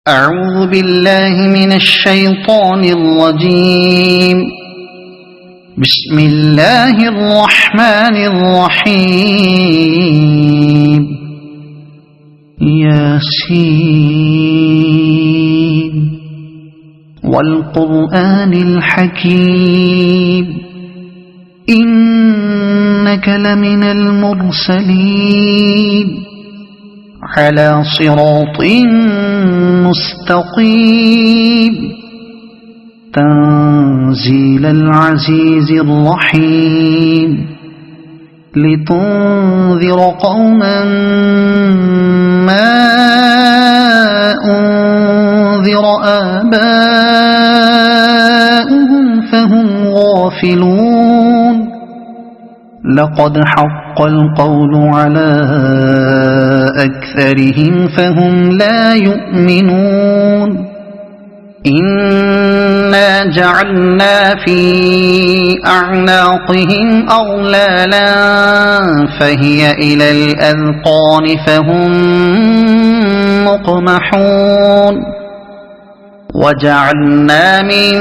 أعوذ بالله من الشيطان الرجيم. بسم الله الرحمن الرحيم. ياسين والقرآن الحكيم إنك لمن المرسلين على صراط مستقيم تنزيل العزيز الرحيم لتنذر قوما ما أنذر آباؤهم فهم غافلون. لقد حق القول على أكثرهم فهم لا يؤمنون. إنا جعلنا في أعناقهم أغلالا فهي إلى الأذقان فهم مقمحون. وجعلنا من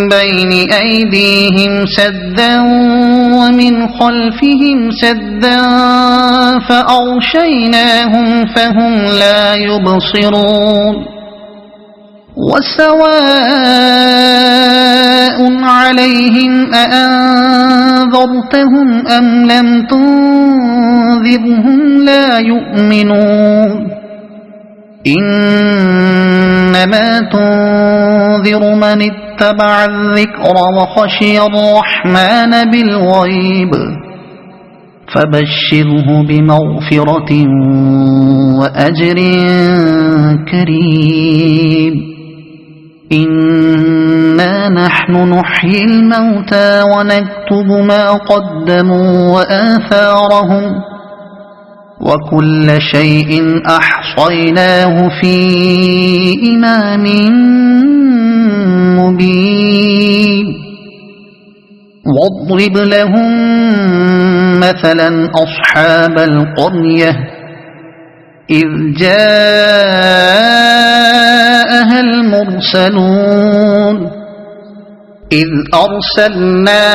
بين أيديهم سدا ومن خلفهم سدا فأغشيناهم فهم لا يبصرون. وسواء عليهم أأنذرتهم أم لم تنذرهم لا يؤمنون. إنما تنذر من اتبع الذكر وخشي الرحمن بالغيب فبشره بمغفرة وأجر كريم. إنا نحن نحيي الموتى ونكتب ما قدموا وآثارهم وكل شيء أحصيناه في إمام مبين. واضرب لهم مثلا أصحاب القرية إذ جاءها المرسلون إذ أرسلنا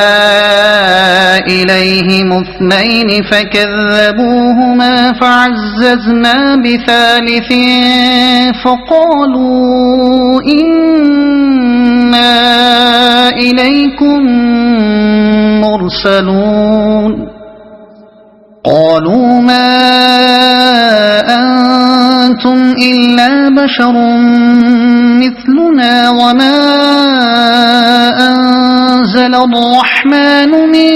إليهم اثنين فكذبوهما فعززنا بثالث فقالوا إنا إليكم مرسلون. قالوا ما أنتم إلا بشر مثلنا وما أنزل الرحمن من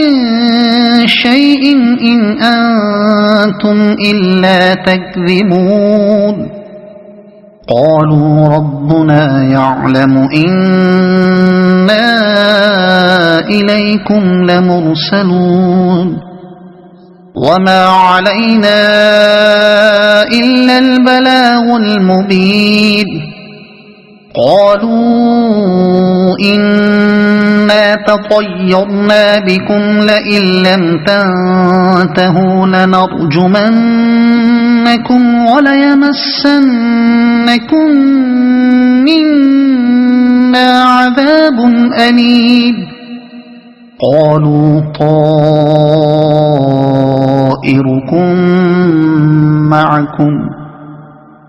شيء إن أنتم إلا تكذبون. قالوا ربنا يعلم إنا إليكم لمرسلون وما علينا إلا البلاغ المبين. قالوا إنا تطيرنا بكم لئن لم تنتهوا لنرجمنكم وليمسنكم منا عذاب أليم. قالوا طائركم معكم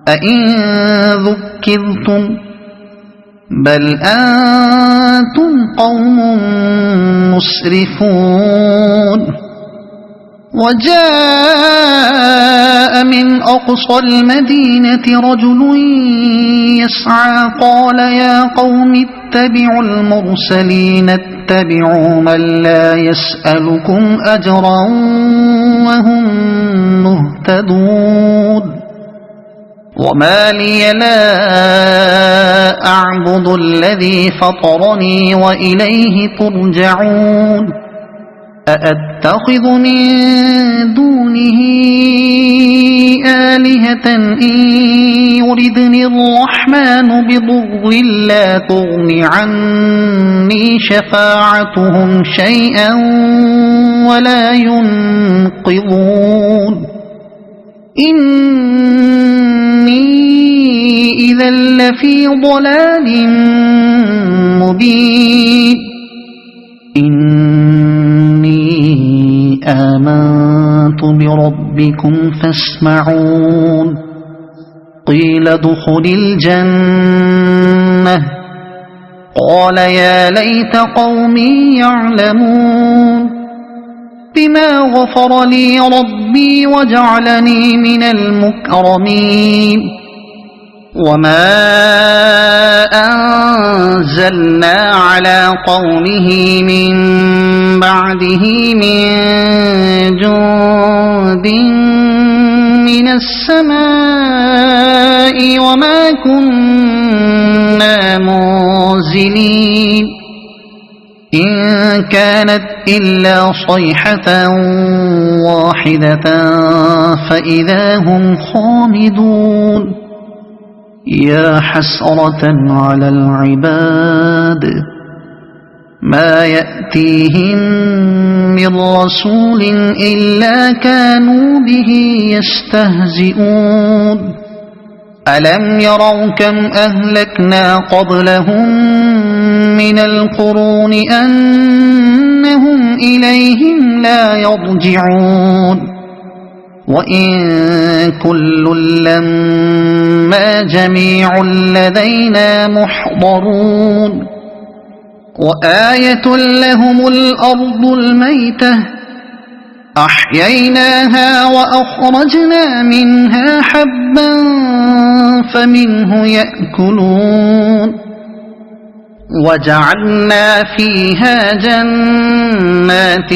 أئن ذكرتم بل أنتم قوم مسرفون. وجاء من أقصى المدينة رجل يسعى قال يا قوم اتبعوا المرسلين اتبعوا من لا يسألكم أجرا وهم مهتدون. وما لي لا أعبد الذي فطرني وإليه ترجعون. أأتخذ من دونه آلهة إن يردني الرحمن بضر لا تغن عني شفاعتهم شيئا ولا ينقذون. إن إني إذا لفي ضلال مبين إني آمنت بربكم فاسمعون قيل ادخل الجنة قال يا ليت قومي يعلمون بما غفر لي ربي وجعلني من المكرمين وما أنزلنا على قومه من بعده من جند من السماء وما كنا منزلين إن كانت إلا صيحة واحدة فإذا هم خامدون يا حسرة على العباد ما يأتيهم من رسول إلا كانوا به يستهزئون ألم يروا كم أهلكنا قبلهم من القرون أنهم إليهم لا يرجعون وإن كل لما جميع لدينا محضرون وآية لهم الأرض الميتة أحييناها وأخرجنا منها حبا فمنه يأكلون وجعلنا فيها جنات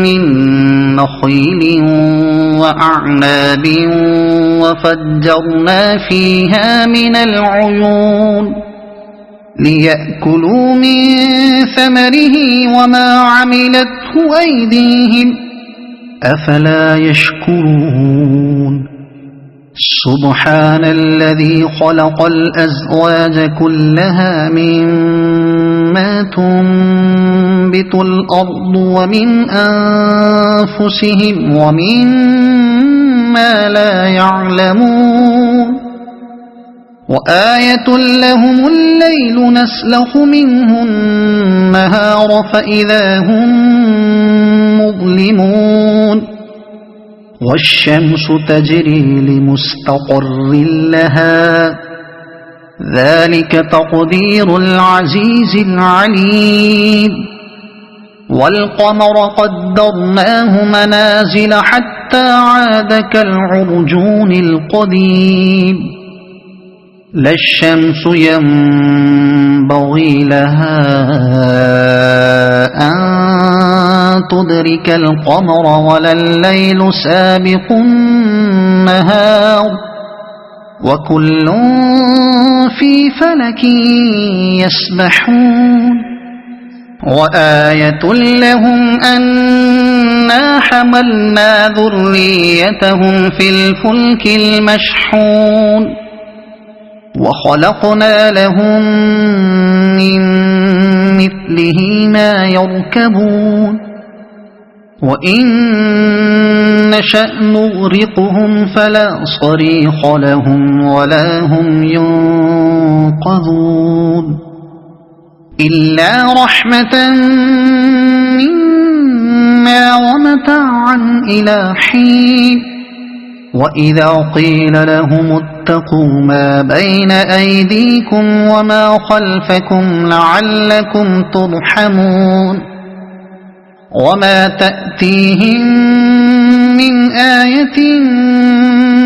من نخيل وأعناب وفجرنا فيها من العيون ليأكلوا من ثمره وما عملته أيديهم أفلا يشكرون سبحان الذي خلق الأزواج كلها مما تنبت الأرض ومن أنفسهم ومما لا يعلمون وآية لهم الليل نسلخ منه النهار فإذا هم مظلمون والشمس تجري لمستقر لها ذلك تقدير العزيز العليم والقمر قدرناه منازل حتى عاد كالعرجون القديم لا الشمس ينبغي لها أن تدرك القمر ولا الليل سابق النهار وكل في فلك يسبحون وآية لهم أنا حملنا ذريتهم في الفلك المشحون وخلقنا لهم من مثله ما يركبون وإن نشأ نغرقهم فلا صريخ لهم ولا هم ينقذون إلا رحمة منا ومتاعا إلى حين وإذا قيل لهم اتقوا ما بين أيديكم وما خلفكم لعلكم ترحمون وما تأتيهم من آية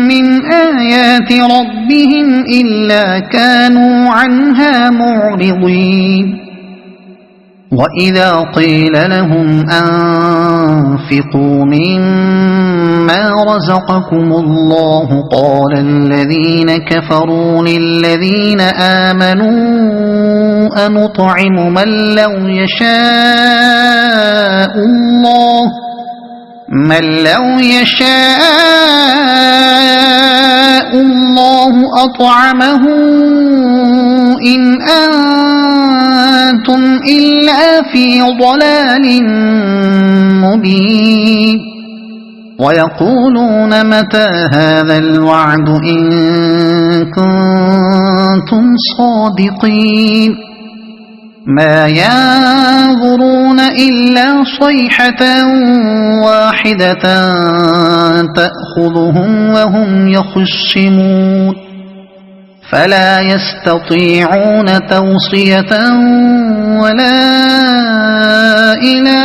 من آيات ربهم إلا كانوا عنها معرضين وإذا قيل لهم أنفقوا مما رزقكم الله قال الذين كفروا للذين آمنوا أنطعم من لو يشاء الله أطعمه إن أنتم إلا في ضلال مبين ويقولون متى هذا الوعد إن كنتم صادقين ما ينظرون إلا صيحة واحدة تأخذهم وهم يخصمون فلا يستطيعون توصية ولا إلى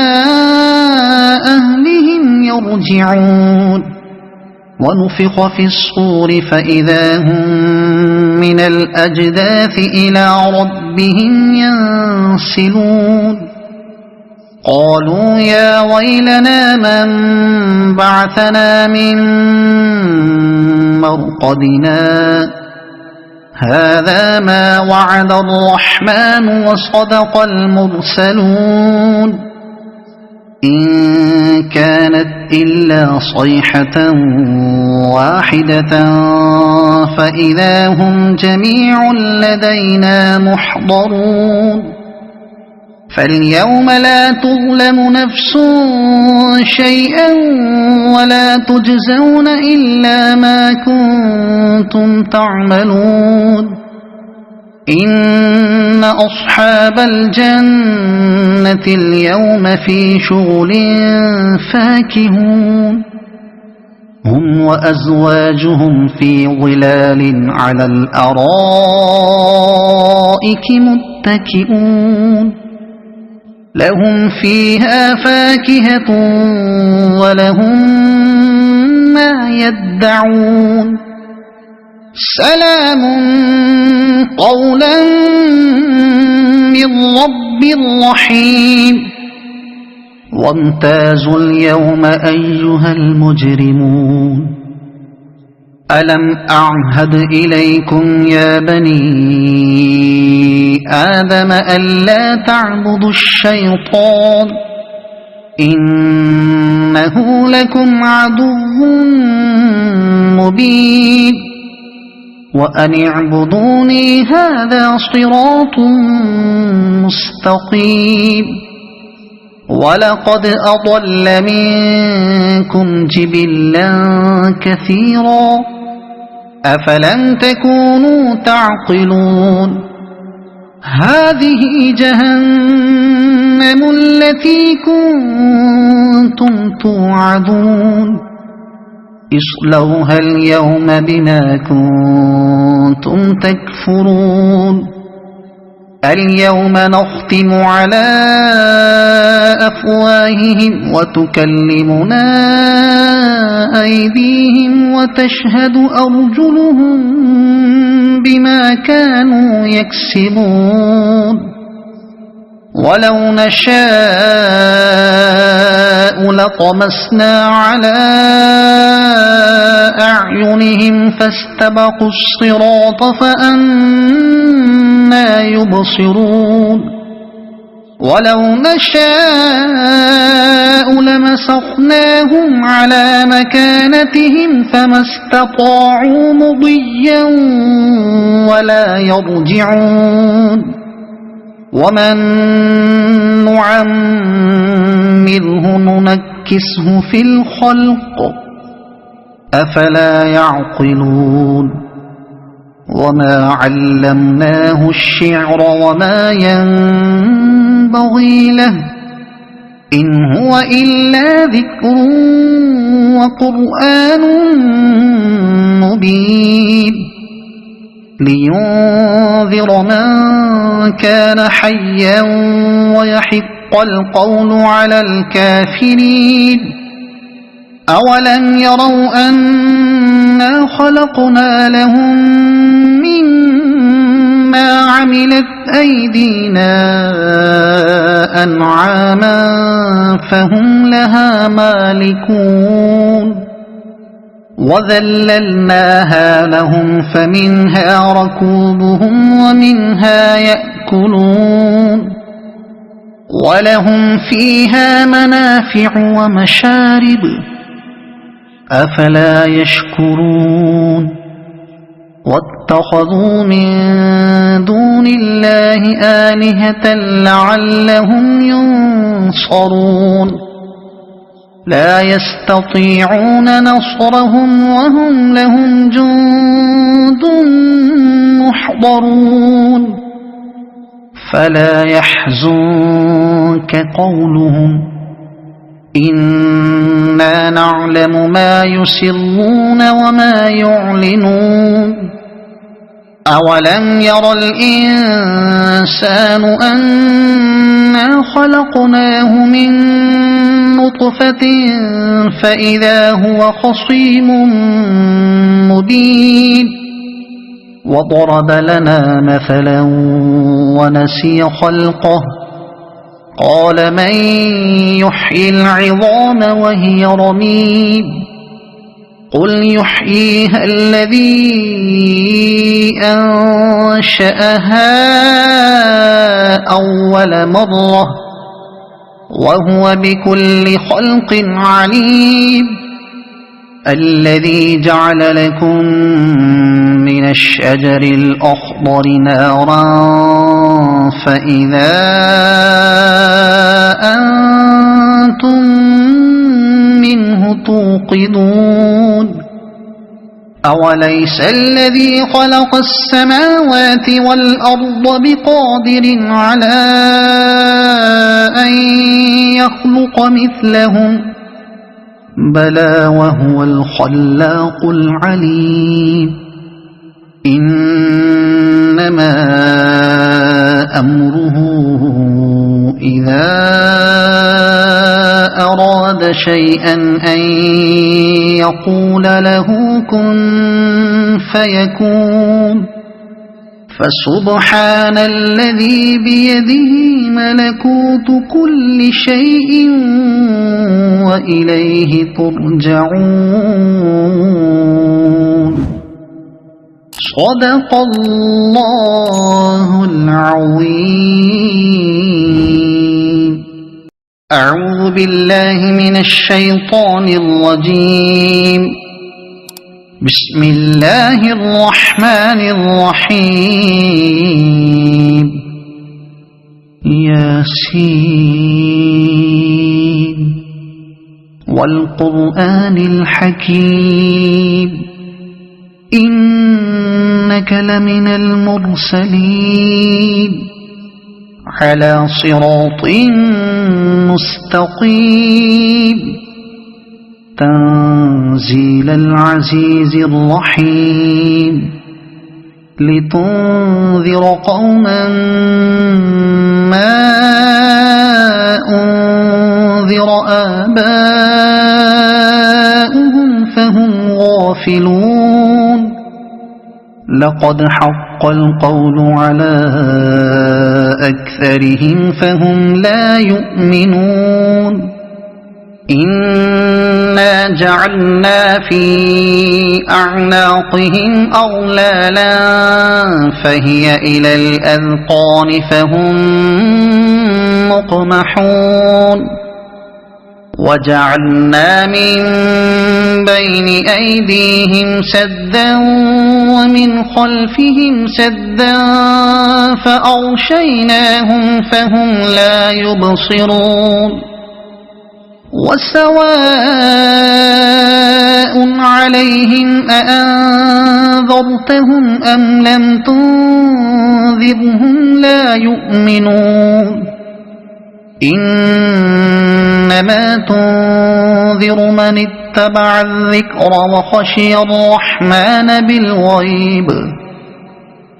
أهلهم يرجعون ونفخ في الصور فإذا هم من الأجداث إلى ربهم ينسلون قالوا يا ويلنا من بعثنا من مرقدنا هذا ما وعد الرحمن وصدق المرسلون إن كانت إلا صيحة واحدة فإذا هم جميع لدينا محضرون فاليوم لا تظلم نفس شيئا ولا تجزون إلا ما كنتم تعملون إن أصحاب الجنة اليوم في شغل فاكهون هم وأزواجهم في ظلال على الأرائك متكئون لهم فيها فاكهة ولهم ما يدعون سلام قولا من رب رحيم وامتازوا اليوم أيها المجرمون ألم أعهد إليكم يا بني آدم ألا تعبدوا الشيطان إنه لكم عدو مبين وأن اعبدوني هذا صراط مستقيم ولقد أضل منكم جبلا كثيرا أفلم تكونوا تعقلون هذه جهنم التي كنتم توعدون اصلوها اليوم بما كنتم تكفرون اليوم نختم على أفواههم وتكلمنا أيديهم وتشهد أرجلهم بما كانوا يكسبون ولو نشاء لطمسنا على أعينهم فاستبقوا الصراط فأنى يبصرون ولو نشاء لمسخناهم على مكانتهم فما استطاعوا مضيا ولا يرجعون ومن نعمره ننكسه في الخلق أفلا يعقلون وما علمناه الشعر وما ينبغي له إن هو إلا ذكر وقرآن مبين لينذر من كان حيا ويحق القول على الكافرين أولم يروا أنا خلقنا لهم مما عملت أيدينا أنعاما فهم لها مالكون وذللناها لهم فمنها ركوبهم ومنها يأكلون ولهم فيها منافع ومشارب أفلا يشكرون واتخذوا من دون الله آلهة لعلهم ينصرون لا يستطيعون نصرهم وهم لهم جند محضرون فلا يحزنك قولهم إنا نعلم ما يسرون وما يعلنون أولم ير الإنسان أنا خلقناه من نطفة فإذا هو خصيم مبين وضرب لنا مثلا ونسي خلقه قال من يحيي العظام وهي رميم قل يحييها الذي أنشأها أول مرة وهو بكل خلق عليم الذي جعل لكم من الشجر الأخضر نارا فإذا أنتم منه توقدون أوليس الذي خلق السماوات والأرض بقادر على أن يخلق مثلهم بلى وهو الخلاق العليم إنما أمره إذا أراد شيئا أن يقول له كن فيكون فسبحان الذي بيده ملكوت كل شيء وإليه ترجعون صدق الله العظيم أعوذ بالله من الشيطان الرجيم بسم الله الرحمن الرحيم ياسين والقرآن الحكيم إنك لمن المرسلين على صراط مستقيم تنزيل العزيز الرحيم لتنذر قوما ما أنذر آباؤهم فهم غافلون لقد حق القول على أكثرهم فهم لا يؤمنون إنا جعلنا في أعناقهم أغلالا فهي إلى الأذقان فهم مقمحون وجعلنا من بين أيديهم سدا ومن خلفهم سدا فأغشيناهم فهم لا يبصرون وسواء عليهم أأنذرتهم أم لم تنذرهم لا يؤمنون إنما تنذر من اتبع الذكر وخشي الرحمن بالغيب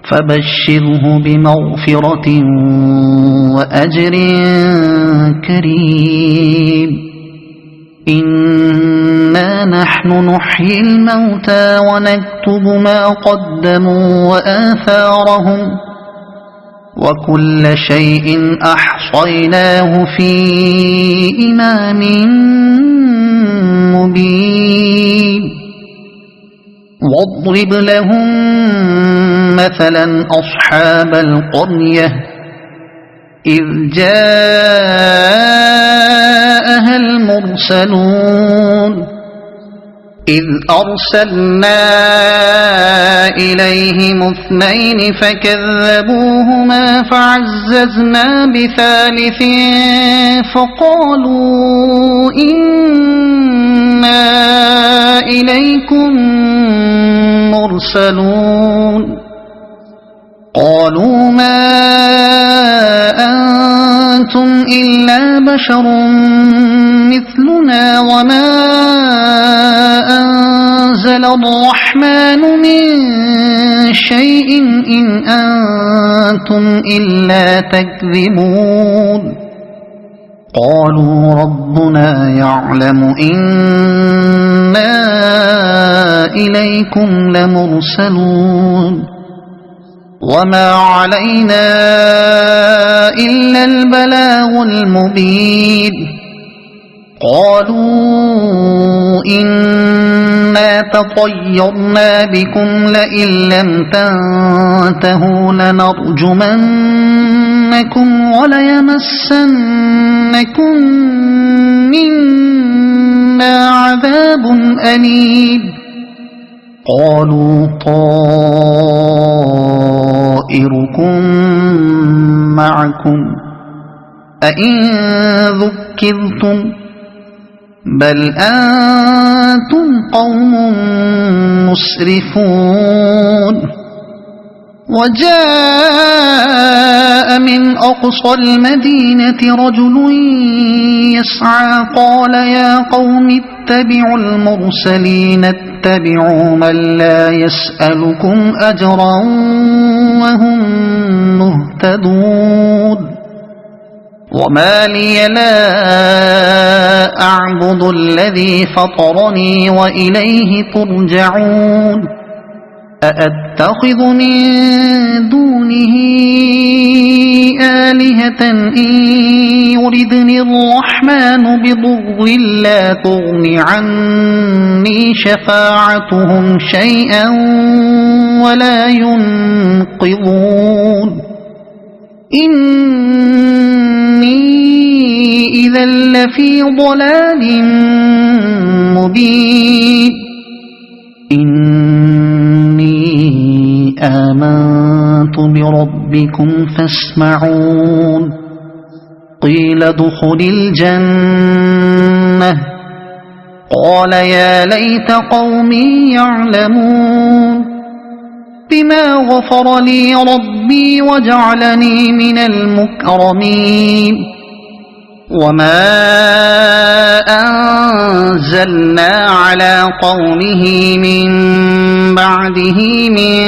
فبشره بمغفرة وأجر كريم إنا نحن نحيي الموتى ونكتب ما قدموا وآثارهم وكل شيء أحصيناه في إمام مبين واضرب لهم مثلا أصحاب القرية إذ جاءها المرسلون إذ أرسلنا إليهم 2 فكذبوهما فعززنا بثالث فقالوا إنا إليكم مرسلون قالوا ما أنتم إلا بشر مثلنا وما أنزل الرحمن من شيء إن أنتم إلا تكذبون قالوا ربنا يعلم إنا إليكم لمرسلون وما علينا إلا البلاغ المبين قالوا إنا تطيرنا بكم لئن لم تنتهوا لنرجمنكم وليمسنكم منا عذاب أليم قالوا طائركم معكم أئن ذكرتم بل أنتم قوم مسرفون وجاء من أقصى المدينة رجل يسعى قال يا قوم اتبعوا المرسلين اتبعوا من لا يسألكم أجرا وهم مهتدون وما لي لا أعبد الذي فطرني وإليه ترجعون أأتخذ من دونه آلهة إن يردني الرحمن بضر لا تغن عني شفاعتهم شيئا ولا ينقذون إني إذا لفي ضلال مبين إني آمنت بربكم فاسمعون قيل ادخل الجنة قال يا ليت قومي يعلمون بما غفر لي ربي وجعلني من المكرمين وما أنزلنا على قومه من بعده من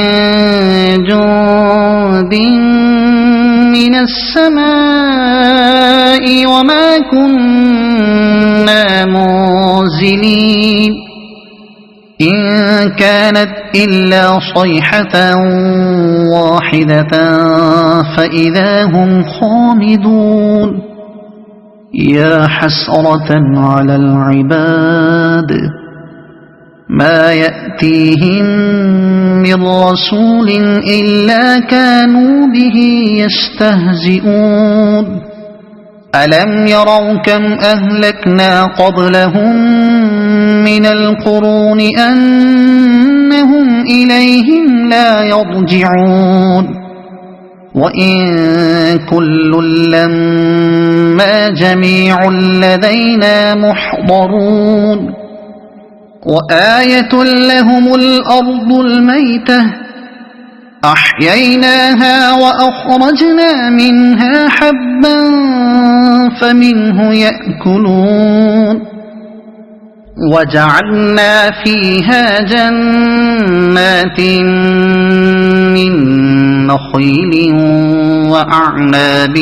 جند من السماء وما كنا منزلين إن كانت إلا صيحة واحدة فإذا هم خامدون يا حسرة على العباد ما يأتيهم من رسول إلا كانوا به يستهزئون ألم يروا كم أهلكنا قبلهم من القرون أنهم إليهم لا يرجعون وإن كل لما جميع لدينا محضرون وآية لهم الأرض الميتة أحييناها وأخرجنا منها حبا فمنه يأكلون وجعلنا فيها جنات من نخيل وأعناب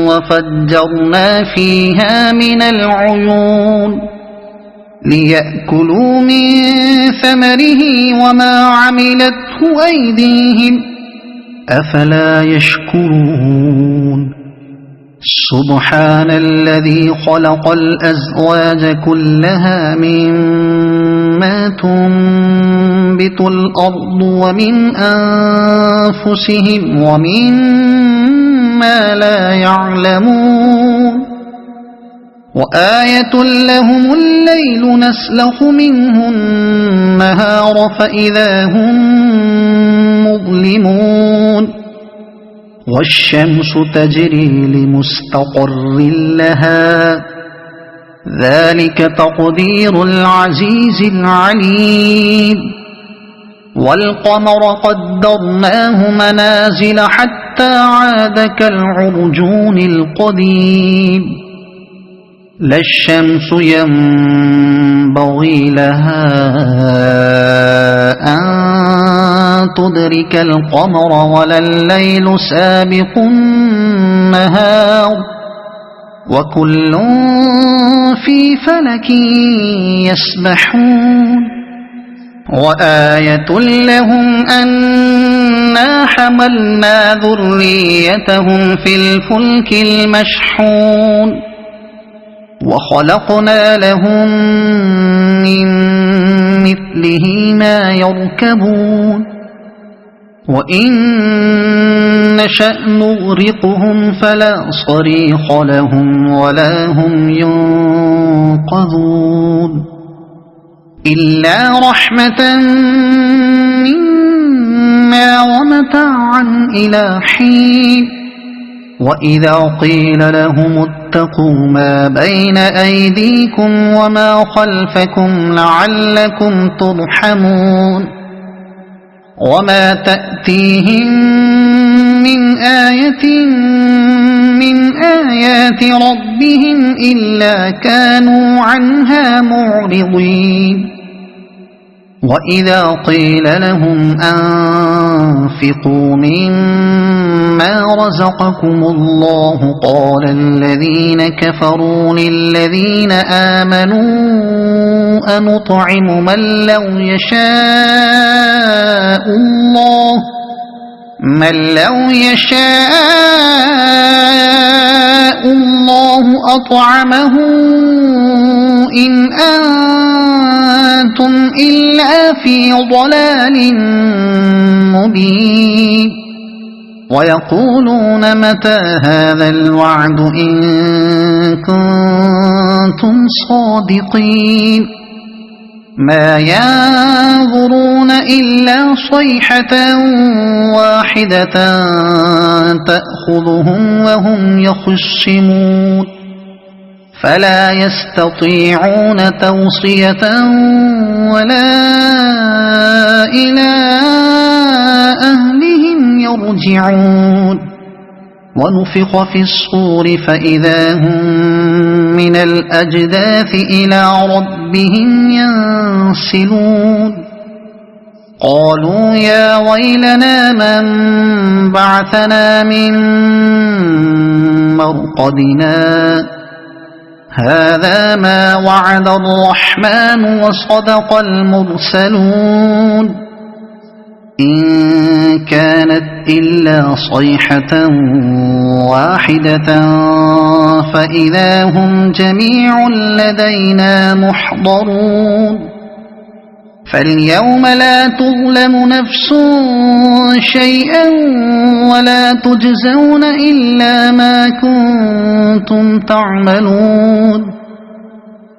وفجرنا فيها من العيون ليأكلوا من ثمره وما عملته أيديهم أفلا يشكرون سبحان الذي خلق الأزواج كلها مما تنبت الأرض ومن أنفسهم ومما لا يعلمون وآية لهم الليل نسلخ منه النهار فإذا هم مظلمون والشمس تجري لمستقر لها ذلك تقدير العزيز العليم والقمر قدرناه منازل حتى عاد كالعرجون القديم لا الشمس ينبغي لها أن تدرك القمر ولا الليل سابق النهار وكل في فلك يسبحون وآية لهم أنا حملنا ذريتهم في الفلك المشحون وخلقنا لهم من مثله ما يركبون وإن نشأ نغرقهم فلا صريخ لهم ولا هم ينقذون إلا رحمة منا ومتاعا إلى حين وإذا قيل لهم اتقوا ما بين أيديكم وما خلفكم لعلكم ترحمون وما تأتيهم من آية من آيات ربهم إلا كانوا عنها معرضين وإذا قيل لهم أنفقوا مما رزقكم الله قال الذين كفروا للذين آمنوا أنطعم من لو يشاء الله أطعمه إن أنتم إلا في ضلال مبين ويقولون متى هذا الوعد إن كنتم صادقين ما ينظرون إلا صيحة واحدة تأخذهم وهم يخصمون فلا يستطيعون توصية ولا إلى أهلهم يرجعون ونفخ في الصور فإذا هم من الأجداث إلى ربهم ينسلون قالوا يا ويلنا من بعثنا من مرقدنا هذا ما وعد الرحمن وصدق المرسلون إن كانت إلا صيحة واحدة فإذا هم جميع لدينا محضرون فاليوم لا تظلم نفس شيئا ولا تجزون إلا ما كنتم تعملون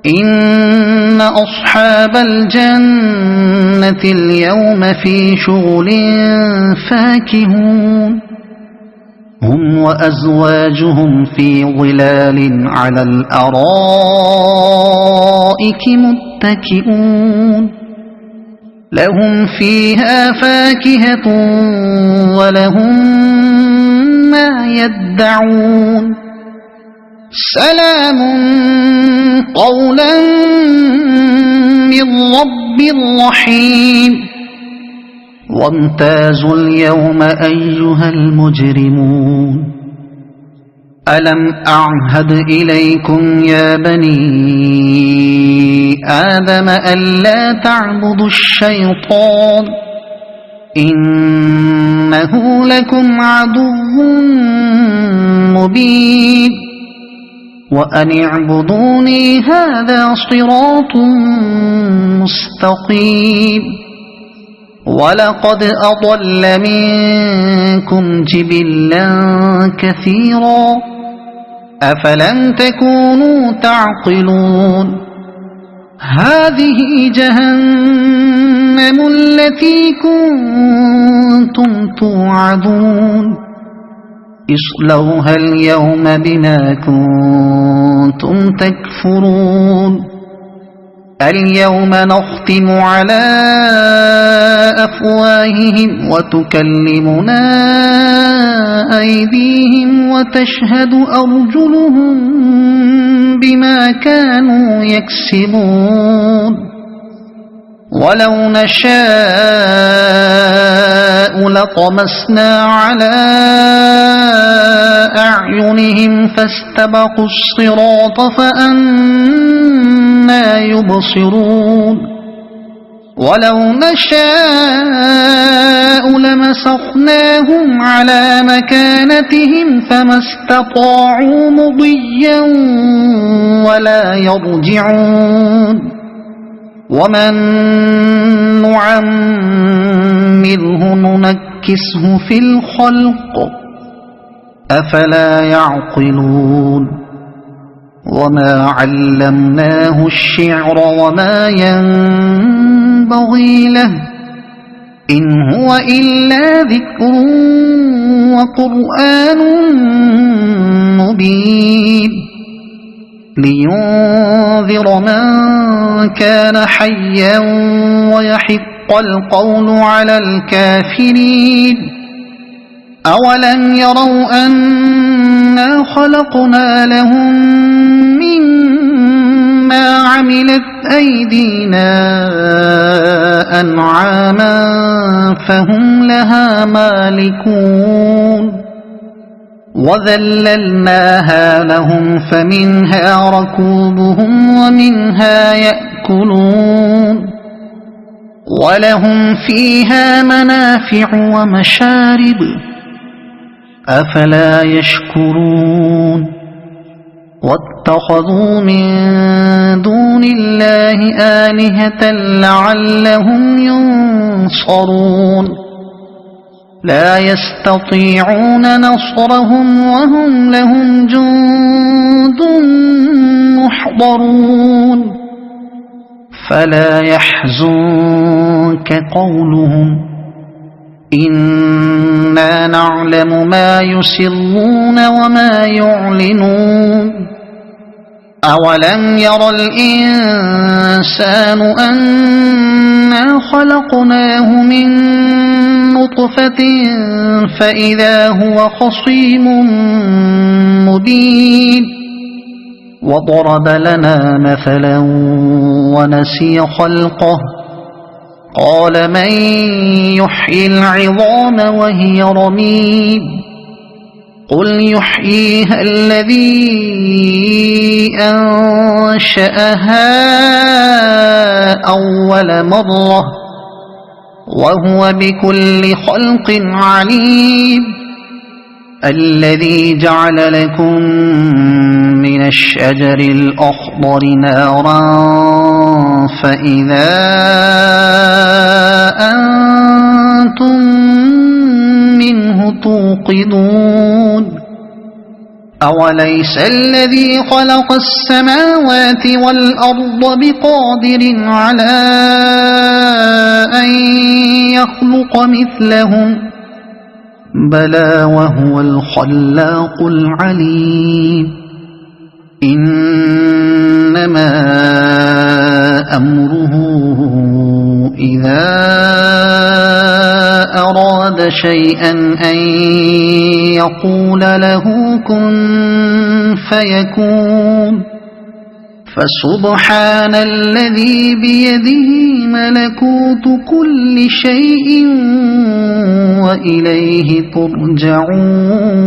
إن أصحاب الجنة اليوم في شغل فاكهون هم وأزواجهم في ظلال على الأرائك متكئون لهم فيها فاكهة ولهم ما يدعون سلام قولا من رب رحيم وامتازوا اليوم أيها المجرمون ألم أعهد إليكم يا بني آدم ألا تعبدوا الشيطان إنه لكم عدو مبين وأن اعبدوني هذا صراط مستقيم ولقد أضل منكم جبلا كثيرا أفلم تكونوا تعقلون هذه جهنم التي كنتم توعدون اصلوها اليوم بما كنتم تكفرون اليوم نختم على أفواههم وتكلمنا أيديهم وتشهد أرجلهم بما كانوا يكسبون ولو نشاء لطمسنا على أعينهم فاستبقوا الصراط فأنى يبصرون ولو نشاء لمسخناهم على مكانتهم فما استطاعوا مضيا ولا يرجعون ومن نعمره ننكسه في الخلق أفلا يعقلون وما علمناه الشعر وما ينبغي له إن هو إلا ذكر وقرآن مبين لينذر من كان حيا ويحق القول على الكافرين أولم يروا أنا خلقنا لهم مما عملت أيدينا أنعاما فهم لها مالكون وذللناها لهم فمنها ركوبهم ومنها يأكلون ولهم فيها منافع ومشارب أفلا يشكرون واتخذوا من دون الله آلهة لعلهم ينصرون لا يستطيعون نصرهم وهم لهم جند محضرون فلا يحزنك قولهم إنا نعلم ما يسرون وما يعلنون أولم ير الإنسان أنا خلقناه من نطفة فإذا هو خصيم مبين وضرب لنا مثلا ونسي خلقه قال من يحيي العظام وهي رميم قل يحييها الذي أنشأها أول مرة وهو بكل خلق عليم الذي جعل لكم من الشجر الأخضر نارا فإذا أنتم منه توقدون أوليس الذي خلق السماوات والأرض بقادر على أن يخلق مثلهم بلى وهو الخلاق العليم إنما أمره إذا أراد شيئا أن يقول له كن فيكون فسبحان الذي بيده ملكوت كل شيء وإليه ترجعون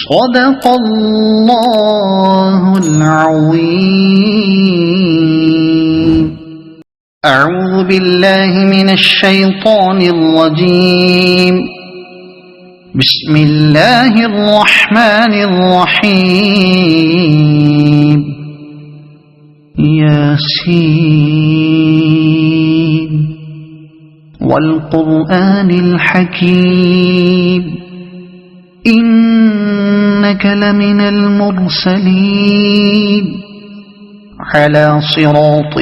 صدق الله العظيم أعوذ بالله من الشيطان الرجيم بسم الله الرحمن الرحيم ياسين والقرآن الحكيم إنك لمن المرسلين على صراط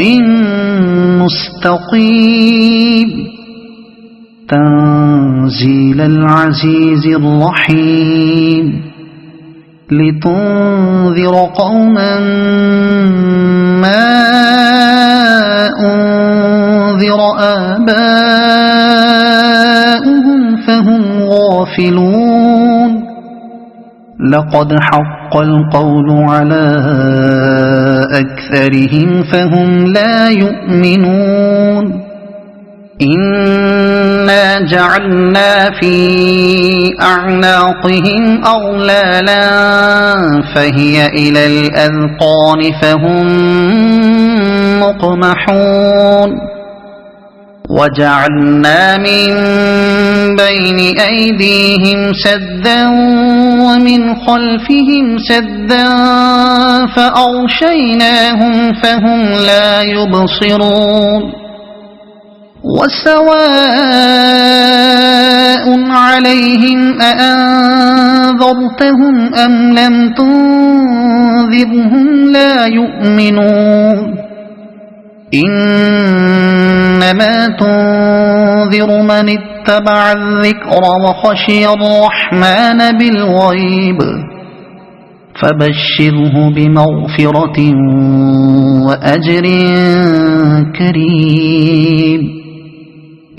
مستقيم تنزيل العزيز الرحيم لتنذر قوما ما أنذر آباؤهم فهم غافلون لقد حق القول على أكثرهم فهم لا يؤمنون إنا جعلنا في أعناقهم أغلالا فهي إلى الأذقان فهم مقمحون وجعلنا من بين أيديهم سدا ومن خلفهم سدا فأغشيناهم فهم لا يبصرون وسواء عليهم أأنذرتهم أم لم تنذرهم لا يؤمنون إنما تنذر من اتبع الذكر وخشي الرحمن بالغيب فبشره بمغفرة وأجر كريم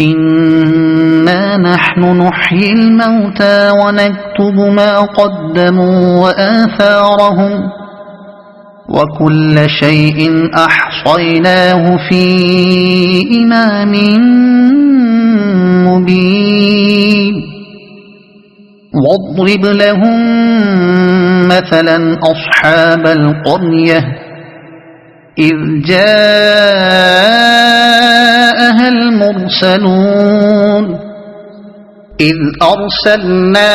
إنا نحن نحيي الموتى ونكتب ما قدموا وآثارهم وكل شيء أحصيناه في إمام مبين واضرب لهم مثلا أصحاب القرية إذ جاءها المرسلون إذ أرسلنا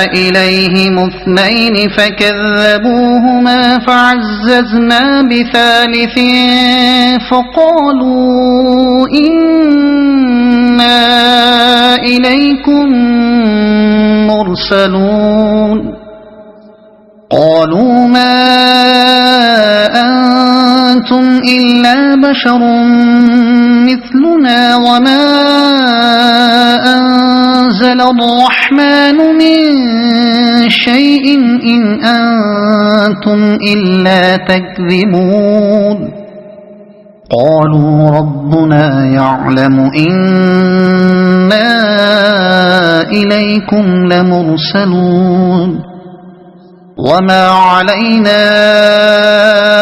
إليهم اثنين فكذبوهما فعززنا بثالث فقالوا إنا إليكم مرسلون قالوا ما أنتم إلا بشر مثلنا وما أنزل الرحمن من شيء إن أنتم إلا تكذبون قالوا ربنا يعلم إنا إليكم لمرسلون وما علينا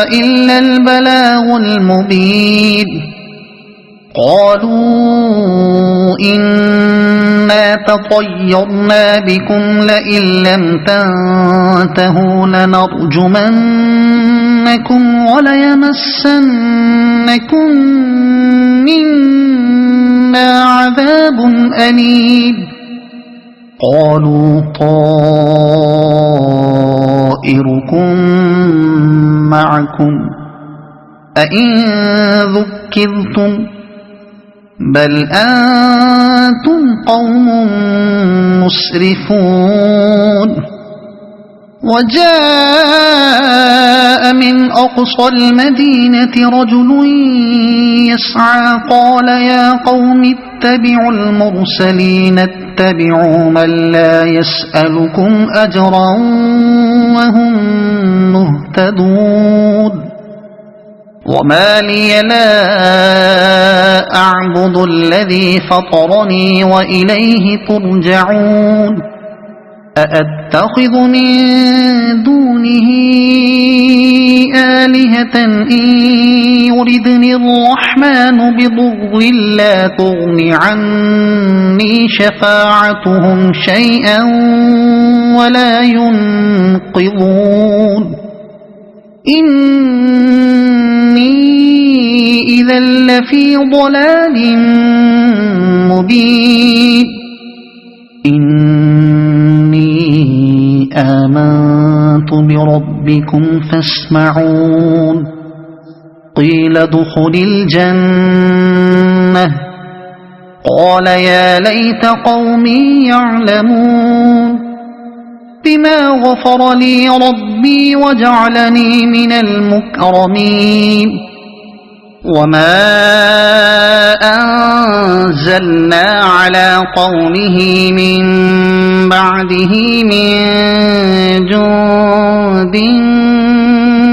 إلا البلاغ المبين قالوا إنا تطيرنا بكم لئن لم تنتهوا لنرجمنكم وليمسنكم منا عذاب أليم قالوا طائركم معكم أئن ذكرتم بل أنتم قوم مسرفون وجاء من أقصى المدينة رجل يسعى قال يا قوم اتبعوا المرسلين اتبعوا من لا يسألكم أجرا وهم مهتدون وما لي لا أعبد الذي فطرني وإليه ترجعون أأتخذ من دونه آلهة إن يردني الرحمن بضر لا تغن عني شفاعتهم شيئا ولا ينقذون إني إذا لفي ضلال مبين إني آمنت بربكم فاسمعون قيل ادخل الجنة قال يا ليت قومي يعلمون بما غفر لي ربي وجعلني من المكرمين وما أنزلنا على قومه من بعده من جند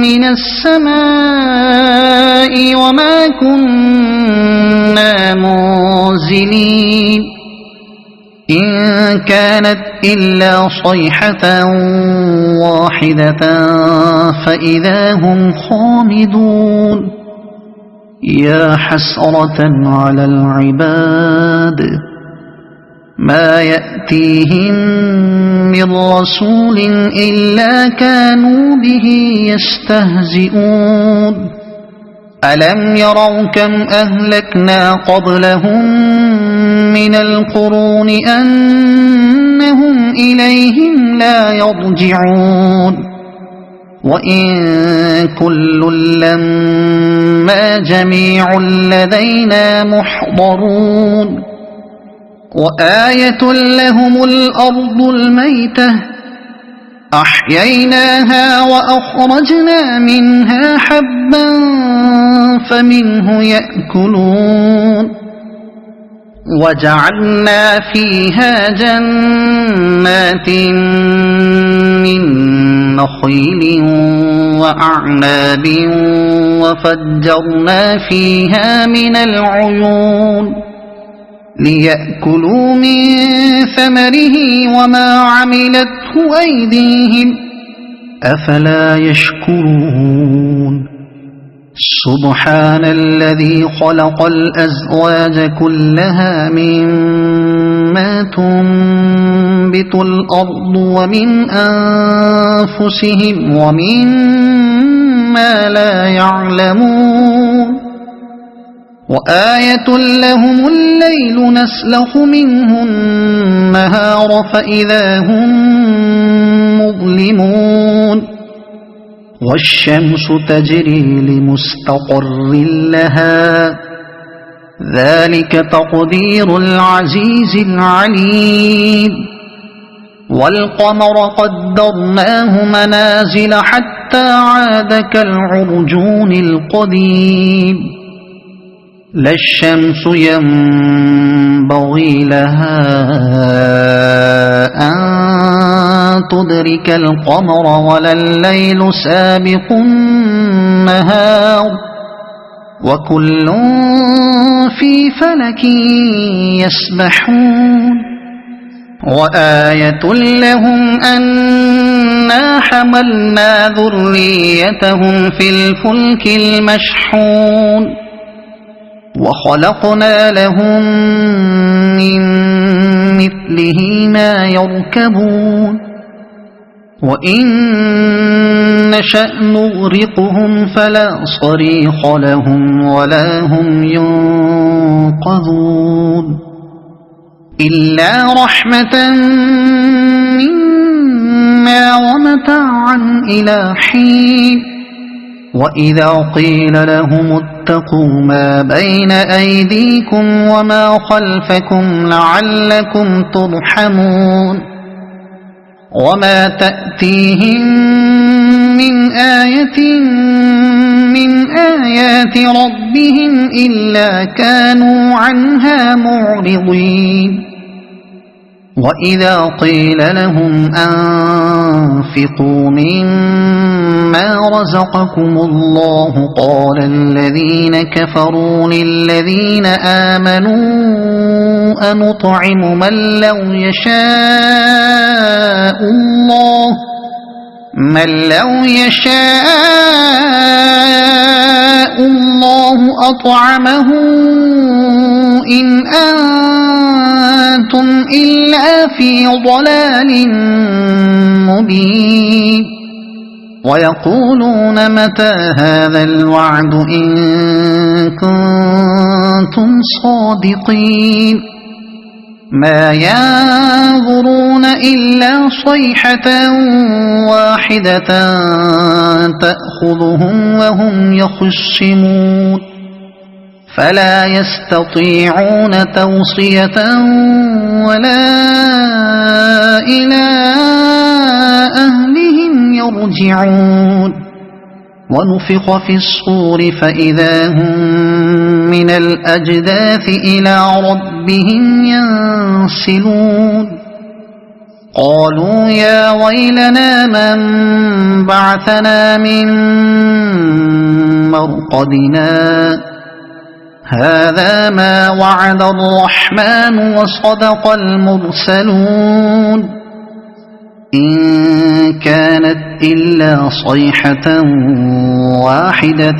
من السماء وما كنا منزلين إن كانت إلا صيحة واحدة فإذا هم خامدون يا حسرة على العباد ما يأتيهم من رسول إلا كانوا به يستهزئون ألم يروا كم أهلكنا قبلهم من القرون أنهم إليهم لا يرجعون وإن كل لما جميع لدينا محضرون وآية لهم الأرض الميتة أحييناها وأخرجنا منها حبا فمنه يأكلون وجعلنا فيها جنات من نخيل وأعناب وفجرنا فيها من العيون ليأكلوا من ثمره وما عملته أيديهم أفلا يشكرون سبحان الذي خلق الأزواج كلها مما تنبت الأرض ومن أنفسهم ومما لا يعلمون وآية لهم الليل نسلخ منه النهار فإذا هم مظلمون والشمس تجري لمستقر لها ذلك تقدير العزيز العليم والقمر قدرناه منازل حتى عاد كالعرجون القديم لا الشمس ينبغي لها أن تدرك القمر ولا الليل سابق النهار وكل في فلك يسبحون وآية لهم أنا حملنا ذريتهم في الفلك المشحون وخلقنا لهم من مثله ما يركبون وإن نشأ نغرقهم فلا صريخ لهم ولا هم ينقذون إلا رحمة منا ومتاعا إلى حين وإذا قيل لهم اتقوا ما بين أيديكم وما خلفكم لعلكم ترحمون وما تأتيهم من آية من آيات ربهم إلا كانوا عنها معرضين وإذا قيل لهم أنفقوا مما رزقكم الله قال الذين كفروا للذين آمنوا أنطعم من لو يشاء الله أطعمه إن أنتم إلا في ضلال مبين ويقولون متى هذا الوعد إن كنتم صادقين ما ينظرون إلا صيحة واحدة تأخذهم وهم يخصمون فلا يستطيعون توصية ولا إلى يرجعون ونفخ في الصور فإذا هم من الأجداث إلى ربهم ينسلون قالوا يا ويلنا من بعثنا من مرقدنا هذا ما وعد الرحمن وصدق المرسلون إن كانت إلا صيحة واحدة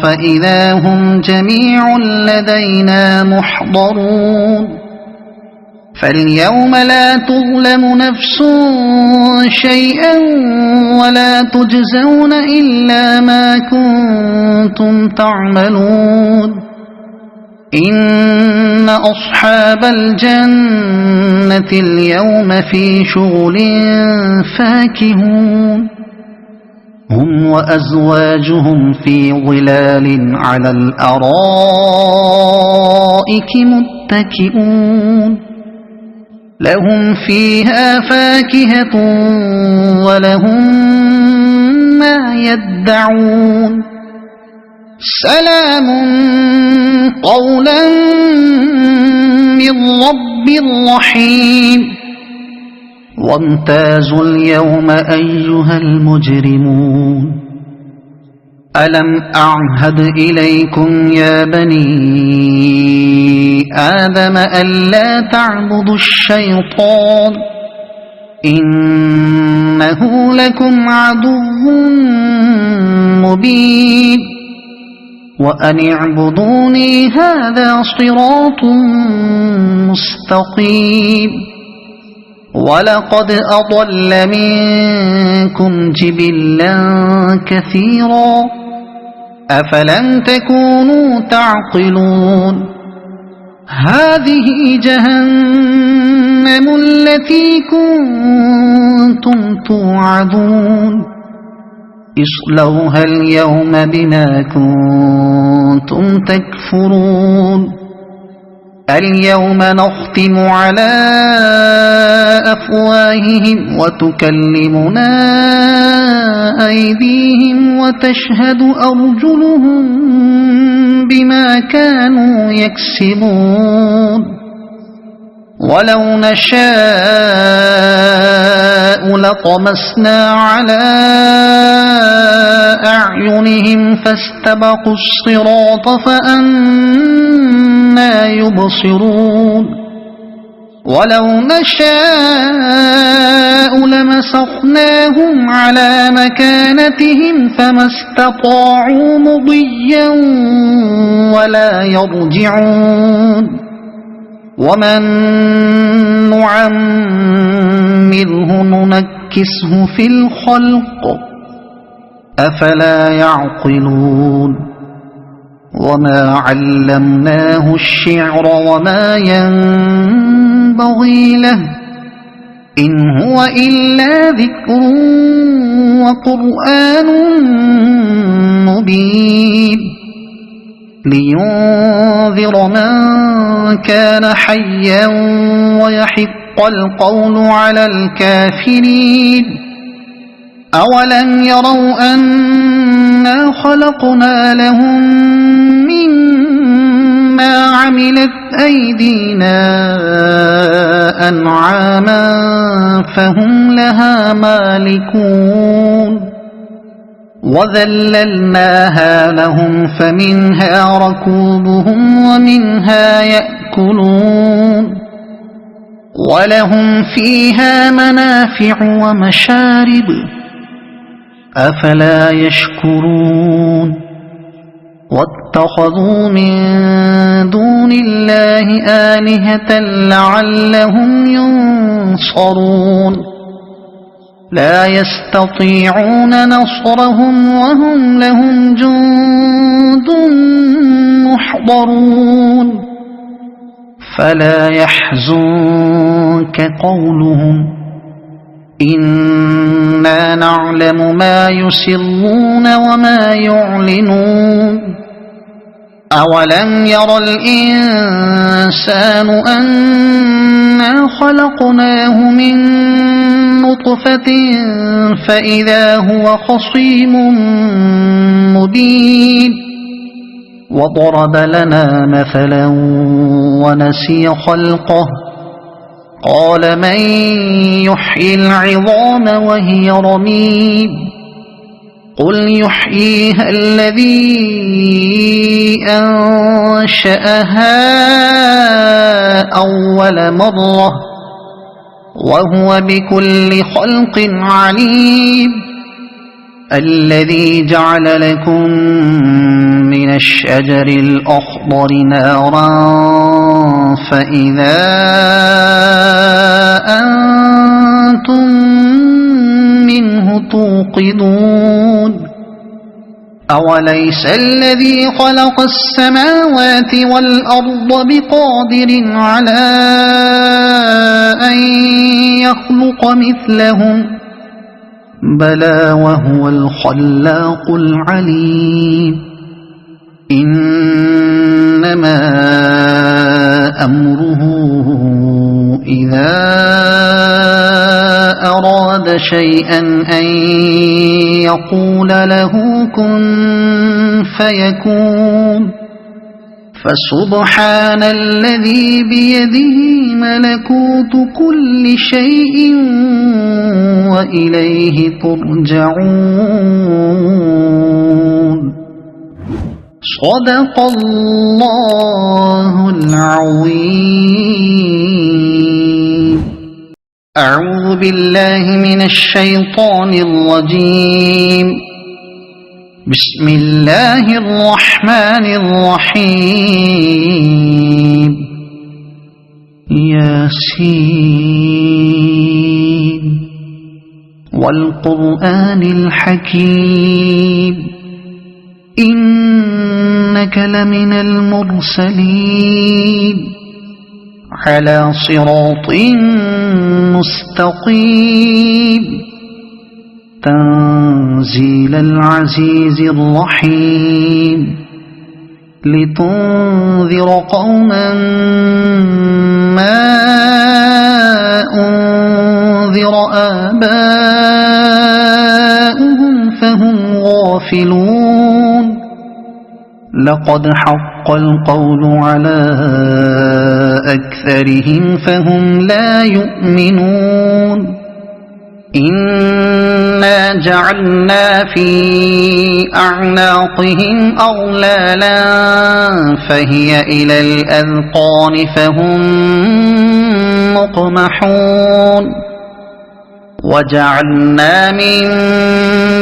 فإذا هم جميع لدينا محضرون فاليوم لا تظلم نفس شيئا ولا تجزون إلا ما كنتم تعملون إن أصحاب الجنة اليوم في شغل فاكهون هم وأزواجهم في ظلال على الأرائك متكئون لهم فيها فاكهة ولهم ما يدعون سلام قولا من رب رحيم وامتازوا اليوم أيها المجرمون ألم أعهد إليكم يا بني آدم ألا تعبدوا الشيطان إنه لكم عدو مبين وأن اعبدوني هذا صراط مستقيم ولقد أضل منكم جبلا كثيرا أفلم تكونوا تعقلون هذه جهنم التي كنتم توعدون اصلوها اليوم بما كنتم تكفرون اليوم نختم على أفواههم وتكلمنا أيديهم وتشهد أرجلهم بما كانوا يكسبون ولو نشاء لطمسنا على أعينهم فاستبقوا الصراط فأنى يبصرون ولو نشاء لمسخناهم على مكانتهم فما استطاعوا مضيا ولا يرجعون ومن نعمره ننكسه في الخلق أفلا يعقلون وما علمناه الشعر وما ينبغي له إن هو إلا ذكر وقرآن مبين لينذر من كان حيا ويحق القول على الكافرين أولم يروا أنا خلقنا لهم مما عملت أيدينا أنعاما فهم لها مالكون وذللناها لهم فمنها ركوبهم ومنها يأكلون ولهم فيها منافع ومشارب أفلا يشكرون واتخذوا من دون الله آلهة لعلهم ينصرون لا يستطيعون نصرهم وهم لهم جند محضرون فلا يحزنك قولهم إنا نعلم ما يسرون وما يعلنون أولم ير الإنسان أنا خلقناه من نطفة نطفة فإذا هو خصيم مبين وضرب لنا مثلا ونسي خلقه قال من يحيي العظام وهي رميم قل يحييها الذي أنشأها أول مرة وهو بكل خلق عليم الذي جعل لكم من الشجر الأخضر نارا فإذا أنتم منه توقدون أوليس الذي خلق السماوات والأرض بقادر على أن يخلق مثلهم بلى وهو الخلاق العليم إنما أمره إذا أراد شيئا أن يقول له كن فيكون فسبحان الذي بيده ملكوت كل شيء وإليه ترجعون صدق الله العظيم أعوذ بالله من الشيطان الرجيم بسم الله الرحمن الرحيم ياسين والقرآن الحكيم إنك لمن المرسلين على صراط مستقيم تنزيل العزيز الرحيم لتنذر قوما ما أنذر آباؤهم فهم غافلون لقد حق القول على أكثرهم فهم لا يؤمنون إنا جعلنا في أعناقهم أغلالا فهي إلى الأذقان فهم مقمحون وجعلنا من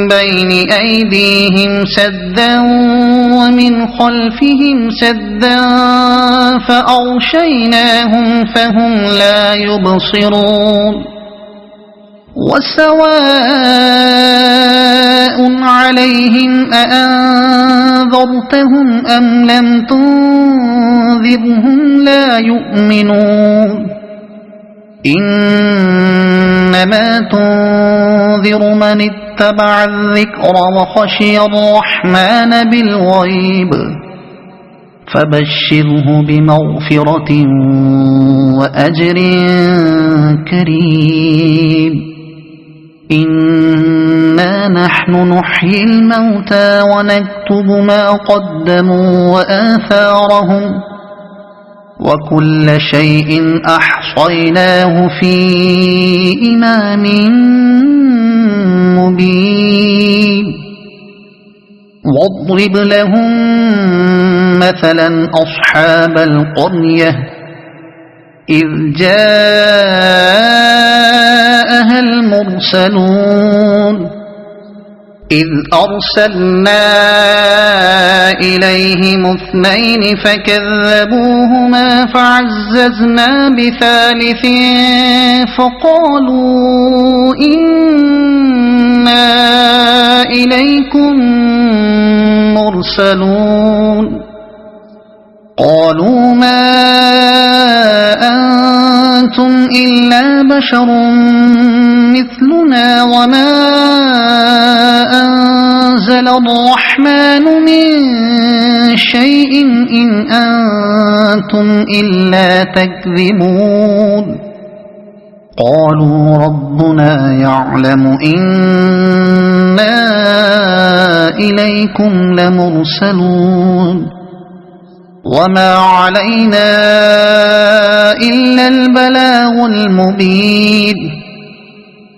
بين أيديهم سدا ومن خلفهم سدا فأغشيناهم فهم لا يبصرون وسواء عليهم أأنذرتهم أم لم تنذرهم لا يؤمنون إنما تنذر من اتبع الذكر وخشي الرحمن بالغيب فبشره بمغفرة وأجر كريم إنا نحن نحيي الموتى ونكتب ما قدموا وآثارهم وكل شيء أحصيناه في إمام مبين واضرب لهم مثلا أصحاب القرية إذ جاءها المرسلون إذ أرسلنا إليهم اثنين فكذبوهما فعززنا بثالث فقالوا إنا إليكم مرسلون قالوا ما أنتم إلا بشر مثلنا وما أنزل الرحمن من شيء إن أنتم إلا تكذبون قالوا ربنا يعلم إنا إليكم لمرسلون وما علينا إلا البلاغ المبين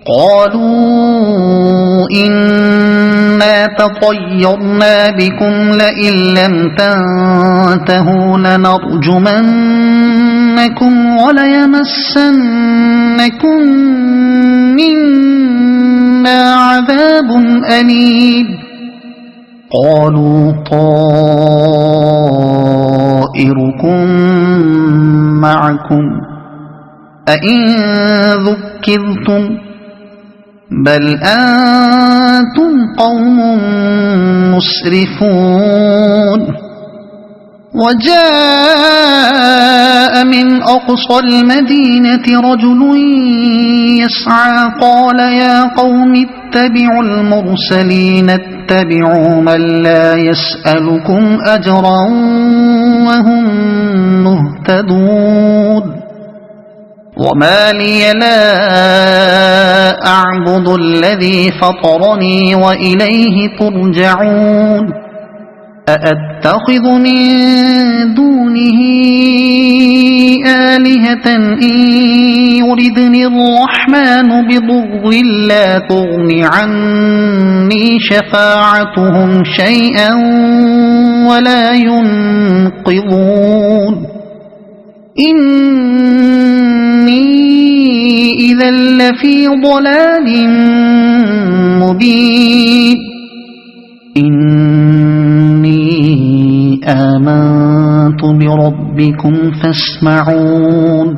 قالوا إنا تطيرنا بكم لئن لم تنتهوا لنرجمنكم وليمسنكم منا عذاب أليم قالوا طائركم معكم أئن ذكرتم بل أنتم قوم مسرفون وجاء من أقصى المدينة رجل يسعى قال يا قوم اتبعوا المرسلين اتبعوا من لا يسألكم أجرا وهم مهتدون وما لي لا أعبد الذي فطرني وإليه ترجعون أأتخذ من دونه آلهة إن يردني الرحمن بضر لا تغن عني شفاعتهم شيئا ولا ينقذون إني إذا لفي ضلال مبين إني آمنت بربكم فاسمعون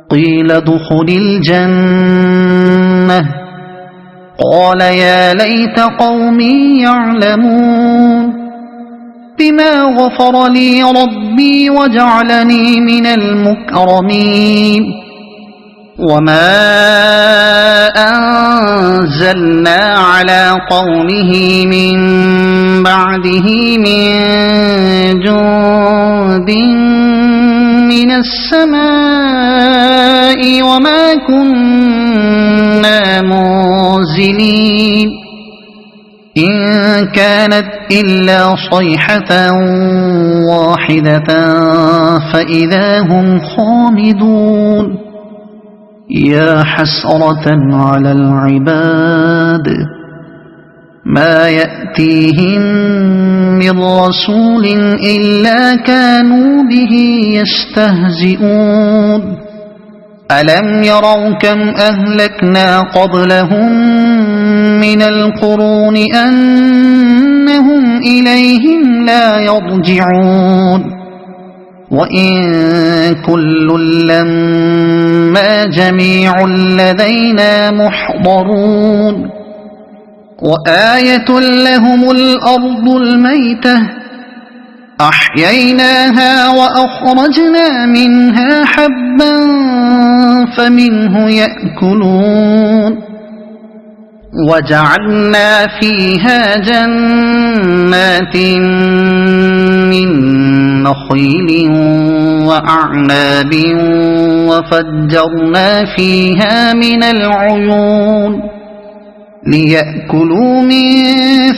قيل ادخل الجنة قال يا ليت قومي يعلمون بما غفر لي ربي وجعلني من المكرمين وما أنزلنا على قومه من بعده من جند من السماء وما كنا منزلين إن كانت إلا صيحة واحدة فإذا هم خامدون يا حسرة على العباد ما يأتيهم من رسول إلا كانوا به يستهزئون ألم يروا كم أهلكنا قبلهم من القرون أنهم إليهم لا يرجعون وإن كل لما جميع لدينا محضرون وآية لهم الأرض الميتة أحييناها وأخرجنا منها حبا فمنه يأكلون وجعلنا فيها جنات من نخيل وأعناب وفجرنا فيها من العيون ليأكلوا من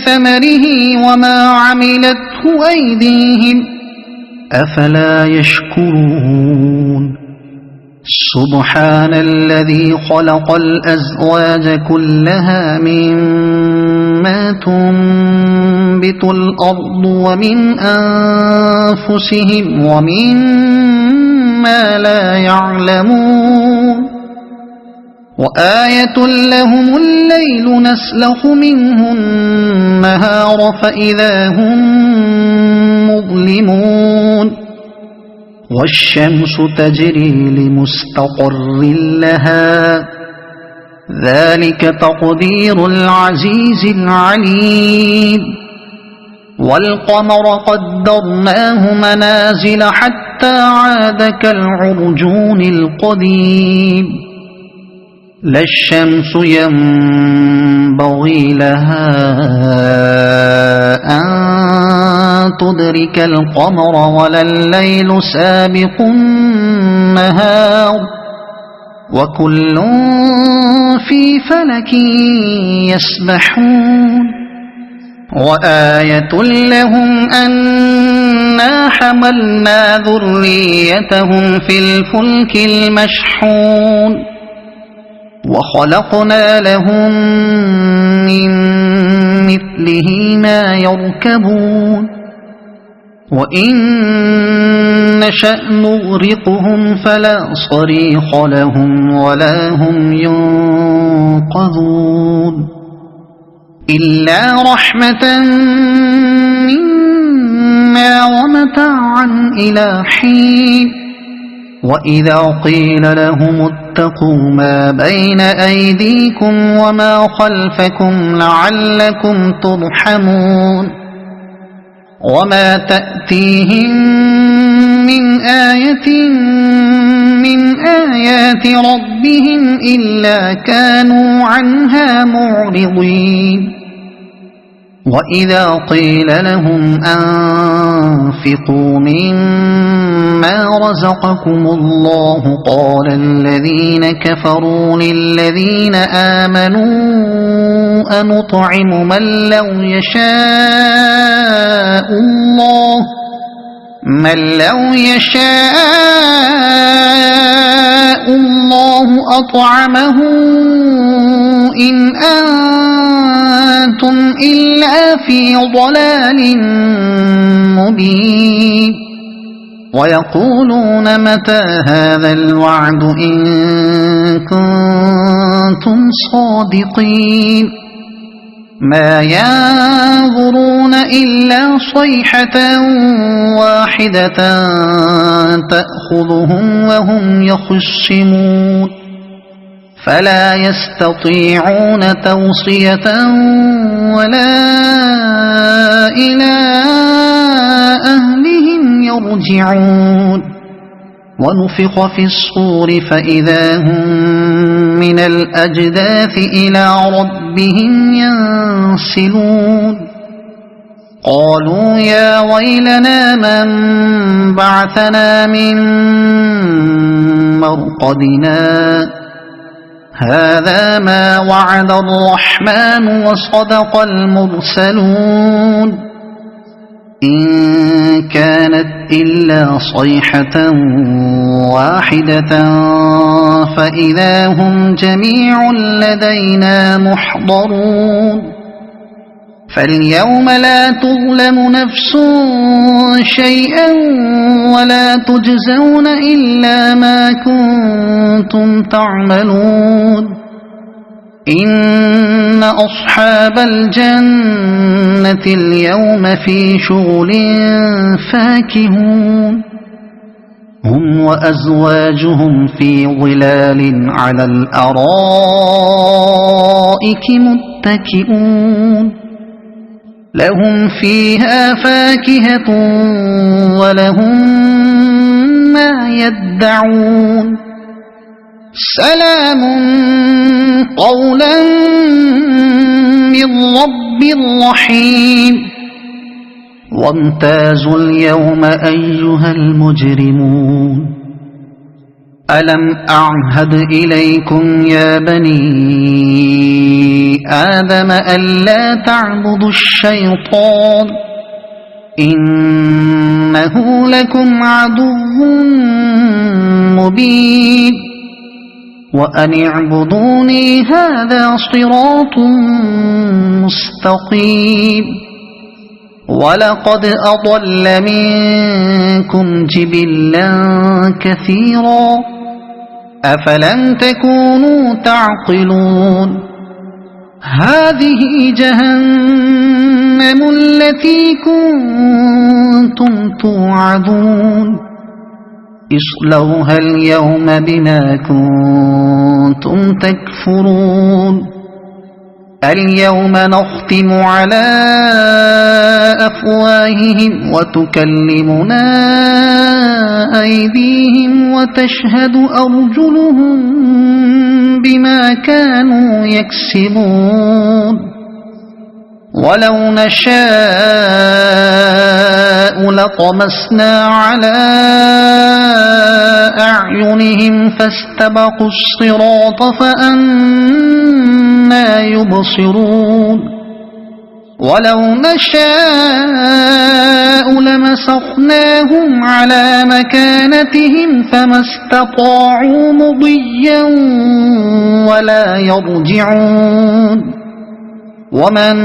ثمره وما عملته أيديهم أفلا يشكرون سبحان الذي خلق الأزواج كلها مما تنبت الأرض ومن أنفسهم ومما لا يعلمون وآية لهم الليل نسلخ منه النهار فإذا هم مظلمون والشمس تجري لمستقر لها ذلك تقدير العزيز العليم والقمر قدرناه منازل حتى عاد كالعرجون القديم لا الشمس ينبغي لها أن تدرك القمر ولا الليل سابق النهار وكل في فلك يسبحون وآية لهم أنا حملنا ذريتهم في الفلك المشحون وخلقنا لهم من مثله ما يركبون وإن نشأ نغرقهم فلا صريخ لهم ولا هم ينقذون إلا رحمة منا ومتاعا إلى حين وإذا قيل لهم اتقوا ما بين أيديكم وما خلفكم لعلكم ترحمون وما تأتيهم من آية من آيات ربهم إلا كانوا عنها معرضين وإذا قيل لهم أنفقوا مما رزقكم الله قال الذين كفروا للذين آمنوا أنطعم من لو يشاء الله أطعمه إن أنتم إلا في ضلال مبين ويقولون متى هذا الوعد إن كنتم صادقين ما ينظرون إلا صيحة واحدة تأخذهم وهم يخصمون فلا يستطيعون توصية ولا إلى أهلهم يرجعون ونفخ في الصور فإذا هم من الأجداث إلى ربهم ينسلون قالوا يا ويلنا من بعثنا من مرقدنا هذا ما وعد الرحمن وصدق المرسلون إن كانت إلا صيحة واحدة فإذا هم جميع لدينا محضرون فاليوم لا تظلم نفس شيئا ولا تجزون إلا ما كنتم تعملون إن أصحاب الجنة اليوم في شغل فاكهون هم وأزواجهم في ظلال على الأرائك متكئون لهم فيها فاكهة ولهم ما يدعون سلام قولا من رب رحيم وامتازوا اليوم أيها المجرمون ألم أعهد إليكم يا بني آدم ألا تعبدوا الشيطان إنه لكم عدو مبين وأن اعبدوني هذا صراط مستقيم ولقد أضل منكم جبلا كثيرا أفلم تكونوا تعقلون هذه جهنم التي كنتم توعدون اصلوها اليوم بما كنتم تكفرون اليوم نختم على أفواههم وتكلمنا أيديهم وتشهد أرجلهم بما كانوا يكسبون ولو نشاء لطمسنا على أعينهم فاستبقوا الصراط فأنى يبصرون ولو نشاء لمسخناهم على مكانتهم فما استطاعوا مضيا ولا يرجعون ومن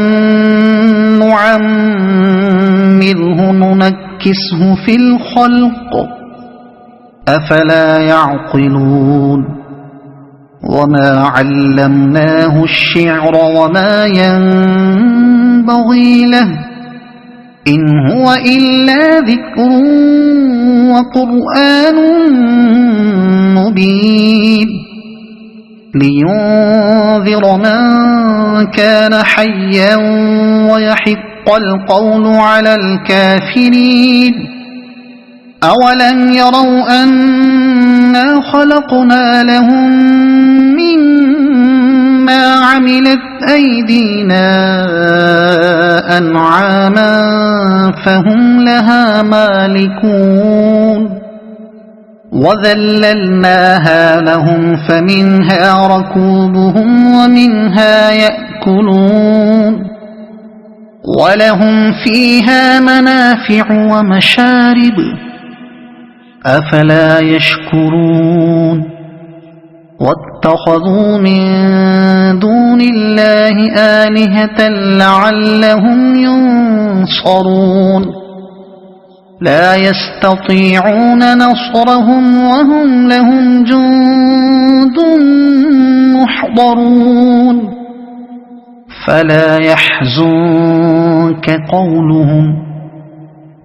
نعمره ننكسه في الخلق أفلا يعقلون وما علمناه الشعر وما ينبغي له إن هو إلا ذكر وقرآن مبين لينذر من كان حيا ويحق القول على الكافرين أولم يروا أنا خلقنا لهم مما عملت أيدينا أنعاما فهم لها مالكون وذللناها لهم فمنها ركوبهم ومنها يأكلون ولهم فيها منافع ومشارب أفلا يشكرون واتخذوا من دون الله آلهة لعلهم ينصرون لا يستطيعون نصرهم وهم لهم جند محضرون فلا يحزنك قولهم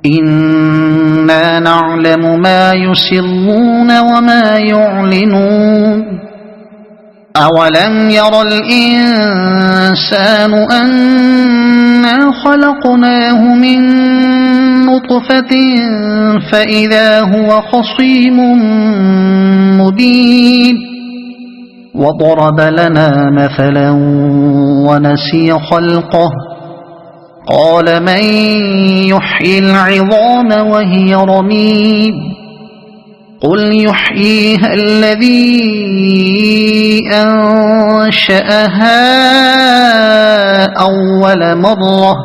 إنا نعلم ما يسرون وما يعلنون أولم ير الإنسان أنا خلقناه من نطفة فإذا هو خصيم مبين وضرب لنا مثلا ونسي خلقه قال من يحيي العظام وهي رميم قل يحييها الذي أنشأها أول مرة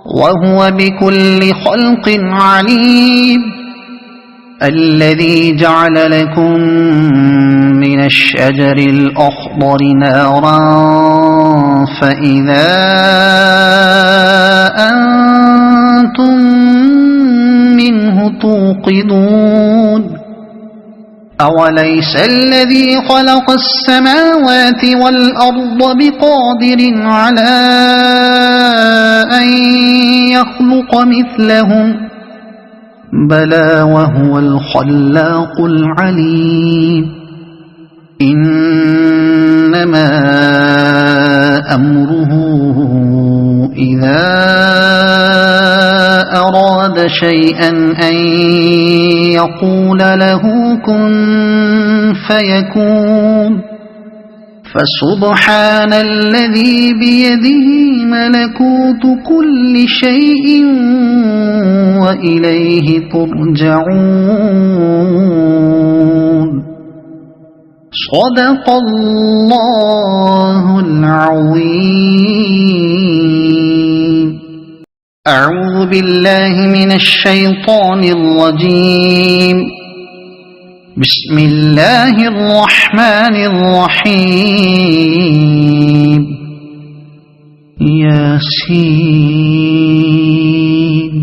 وهو بكل خلق عليم الذي جعل لكم من الشجر الأخضر نارا فإذا أنتم منه توقدون أوليس الذي خلق السماوات والأرض بقادر على أن يخلق مثلهم بلى وهو الخلاق العليم إنما أمره إذا أراد شيئا أن يقول له كن فيكون فسبحان الذي بيده ملكوت كل شيء وإليه ترجعون صدق الله العظيم أعوذ بالله من الشيطان الرجيم بسم الله الرحمن الرحيم ياسين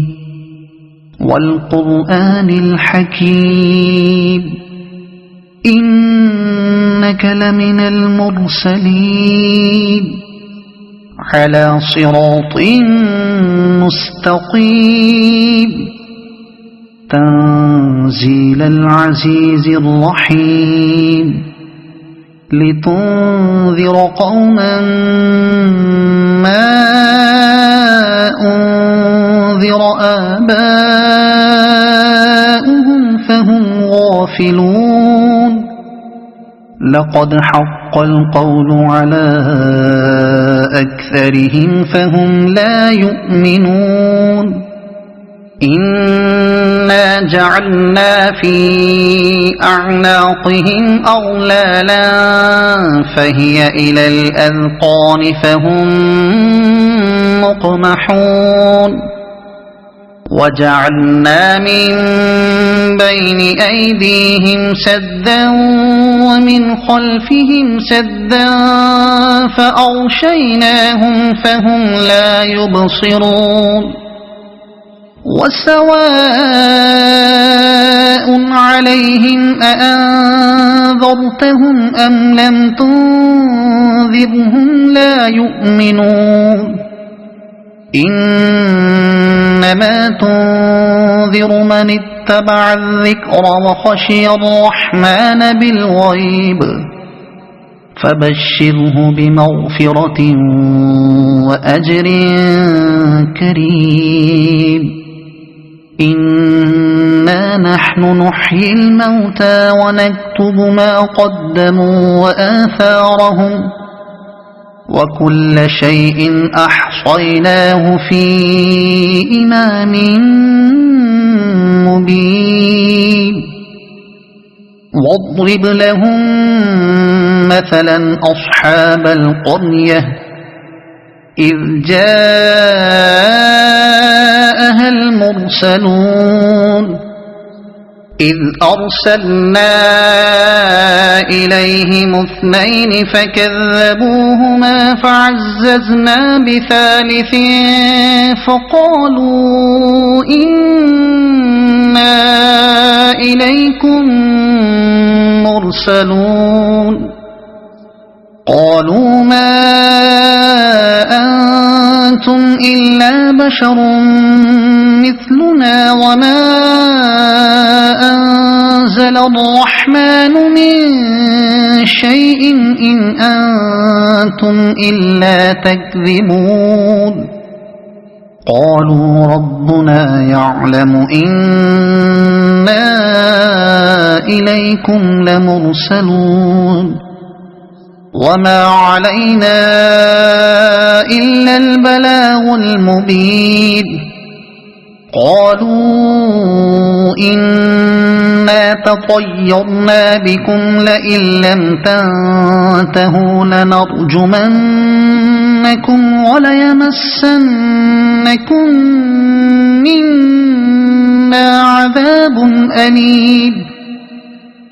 والقرآن الحكيم إنك لمن المرسلين على صراط مستقيم تنزيل العزيز الرحيم لتنذر قوما ما أنذر آباؤهم فهم غافلون لقد حق القول على أكثرهم فهم لا يؤمنون إنا جعلنا في أعناقهم أغلالا فهي إلى الأذقان فهم مقمحون وجعلنا من بين أيديهم سدا ومن خلفهم سدا فأغشيناهم فهم لا يبصرون وسواء عليهم أأنذرتهم أم لم تنذرهم لا يؤمنون إنما تنذر من اتبع الذكر وخشي الرحمن بالغيب فبشره بمغفرة وأجر كريم إنا نحن نحيي الموتى ونكتب ما قدموا وآثارهم وكل شيء أحصيناه في إمام مبين واضرب لهم مثلا أصحاب القرية إذ جاءها المرسلون إذ أرسلنا إليهم 2 فكذبوهما فعززنا بثالث فقالوا إنا إليكم مرسلون قالوا ما أنتم إلا بشر مثلنا وما أنزل الرحمن من شيء إن أنتم إلا تكذبون قالوا ربنا يعلم إنا إليكم لمرسلون وما علينا إلا البلاغ المبين قالوا إنا تطيرنا بكم لئن لم تنتهوا لنرجمنكم وليمسنكم منا عذاب أليم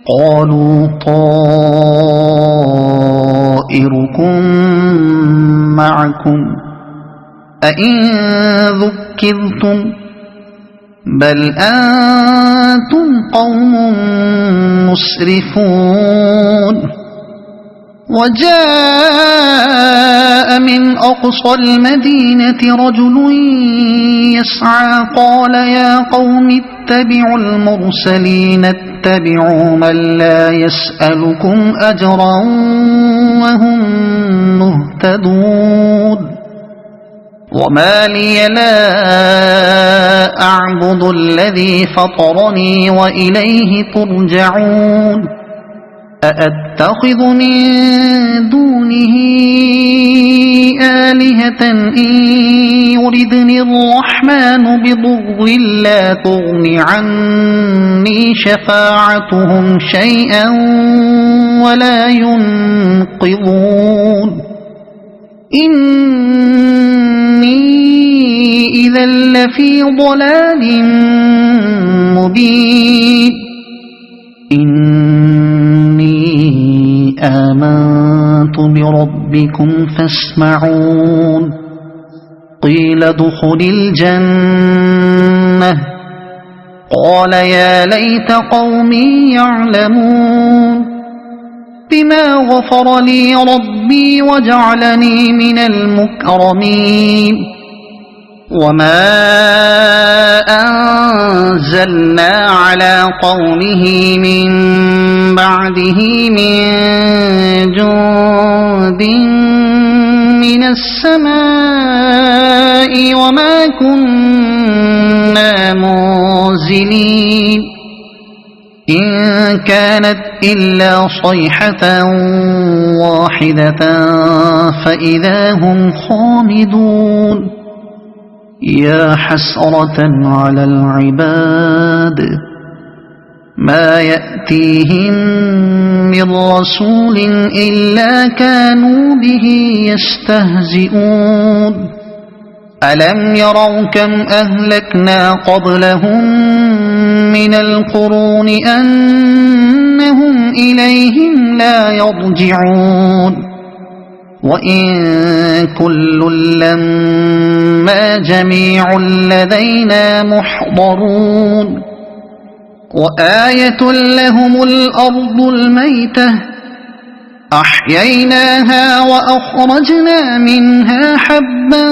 قالوا طائركم معكم أئن ذكرتم بل أنتم قوم مسرفون وجاء من أقصى المدينة رجل يسعى قال يا قوم اتبعوا المرسلين اتبعوا من لا يسألكم أجرا وهم مهتدون وما لي لا أعبد الذي فطرني وإليه ترجعون أأتخذ من دونه آلهة إن يردني الرحمن بضر لا تغن عني شفاعتهم شيئا ولا ينقذون إني إذا لفي ضلال مبين إني آمنت بربكم فاسمعون قيل ادخل الجنة قال يا ليت قومي يعلمون بما غفر لي ربي وجعلني من المكرمين وما أنزلنا على قومه من بعده من جند من السماء وما كنا منزلين إن كانت إلا صيحة واحدة فإذا هم خامدون يا حسرة على العباد ما يأتيهم من رسول إلا كانوا به يستهزئون ألم يروا كم أهلكنا قبلهم من القرون أنهم إليهم لا يرجعون وإن كل لما جميع لدينا محضرون وآية لهم الأرض الميتة أحييناها وأخرجنا منها حبا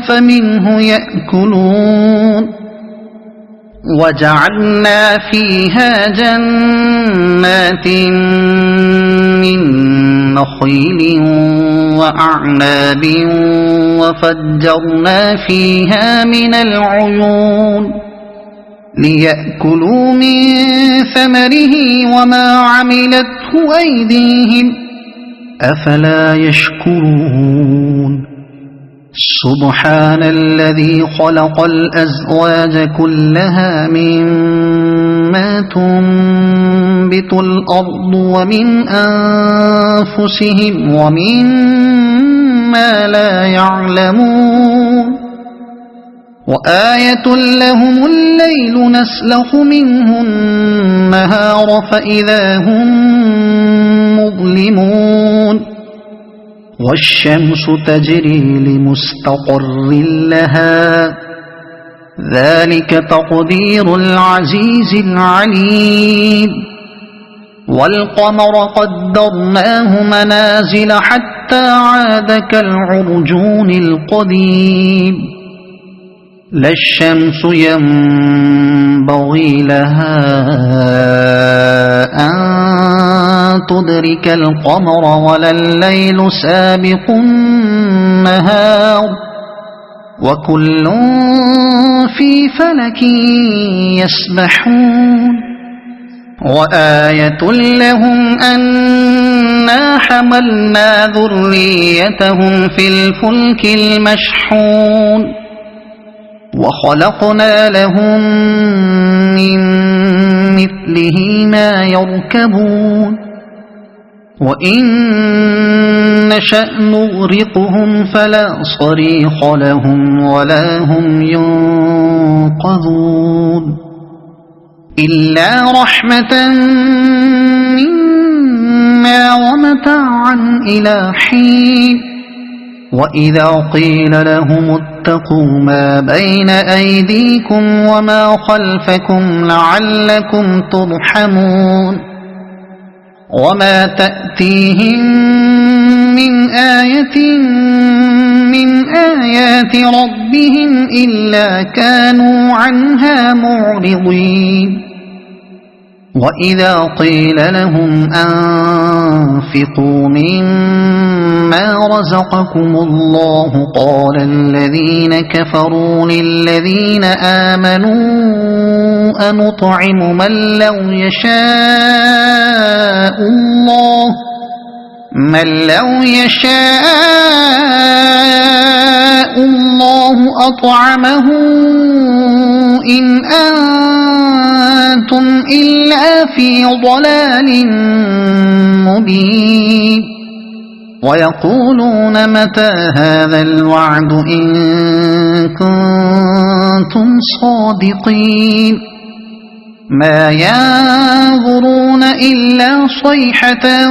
فمنه يأكلون وجعلنا فيها جنات من نخيل وأعناب وفجرنا فيها من العيون ليأكلوا من ثمره وما عملته أيديهم أفلا يشكرون سبحان الذي خلق الأزواج كلها مما تنبت الأرض ومن أنفسهم ومما لا يعلمون وآية لهم الليل نسلخ منه النهار فإذا هم مظلمون والشمس تجري لمستقر لها ذلك تقدير العزيز العليم والقمر قدرناه منازل حتى عاد كالعرجون القديم لا الشمس ينبغي لها أن تدرك القمر ولا الليل سابق النهار وكل في فلك يسبحون وآية لهم أنا حملنا ذريتهم في الفلك المشحون وخلقنا لهم من مثله ما يركبون وإن نشأ نغرقهم فلا صريخ لهم ولا هم ينقذون إلا رحمة منا ومتاعا إلى حين وإذا قيل لهم اتقوا ما بين أيديكم وما خلفكم لعلكم ترحمون وما تأتيهم من آية من آيات ربهم إلا كانوا عنها معرضين وإذا قيل لهم أنفقوا مما رزقكم الله قال الذين كفروا للذين آمنوا أنطعم من لو يشاء الله أطعمه إن أنتم إلا في ضلال مبين ويقولون متى هذا الوعد إن كنتم صادقين ما ينظرون إلا صيحة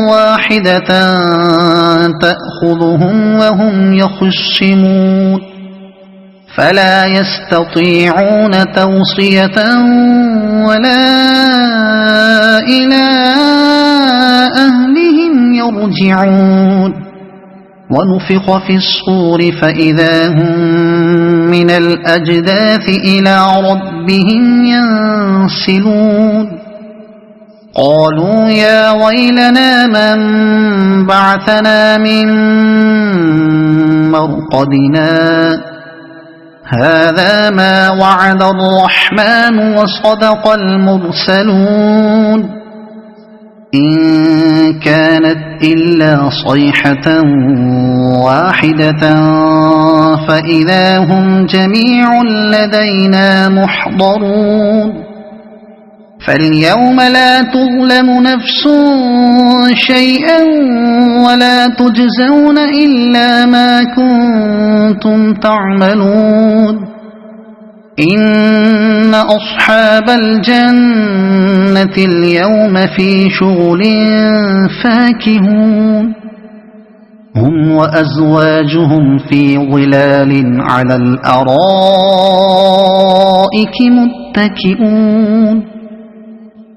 واحدة تأخذهم وهم يخصمون فلا يستطيعون توصية ولا إلى أهلهم يرجعون ونفخ في الصور فإذا هم من الأجداث إلى ربهم ينسلون قالوا يا ويلنا من بعثنا من مرقدنا هذا ما وعد الرحمن وصدق المرسلون إن كانت إلا صيحة واحدة فإذا هم جميع لدينا محضرون فاليوم لا تظلم نفس شيئا ولا تجزون إلا ما كنتم تعملون إن أصحاب الجنة اليوم في شغل فاكهون هم وأزواجهم في ظلال على الأرائك متكئون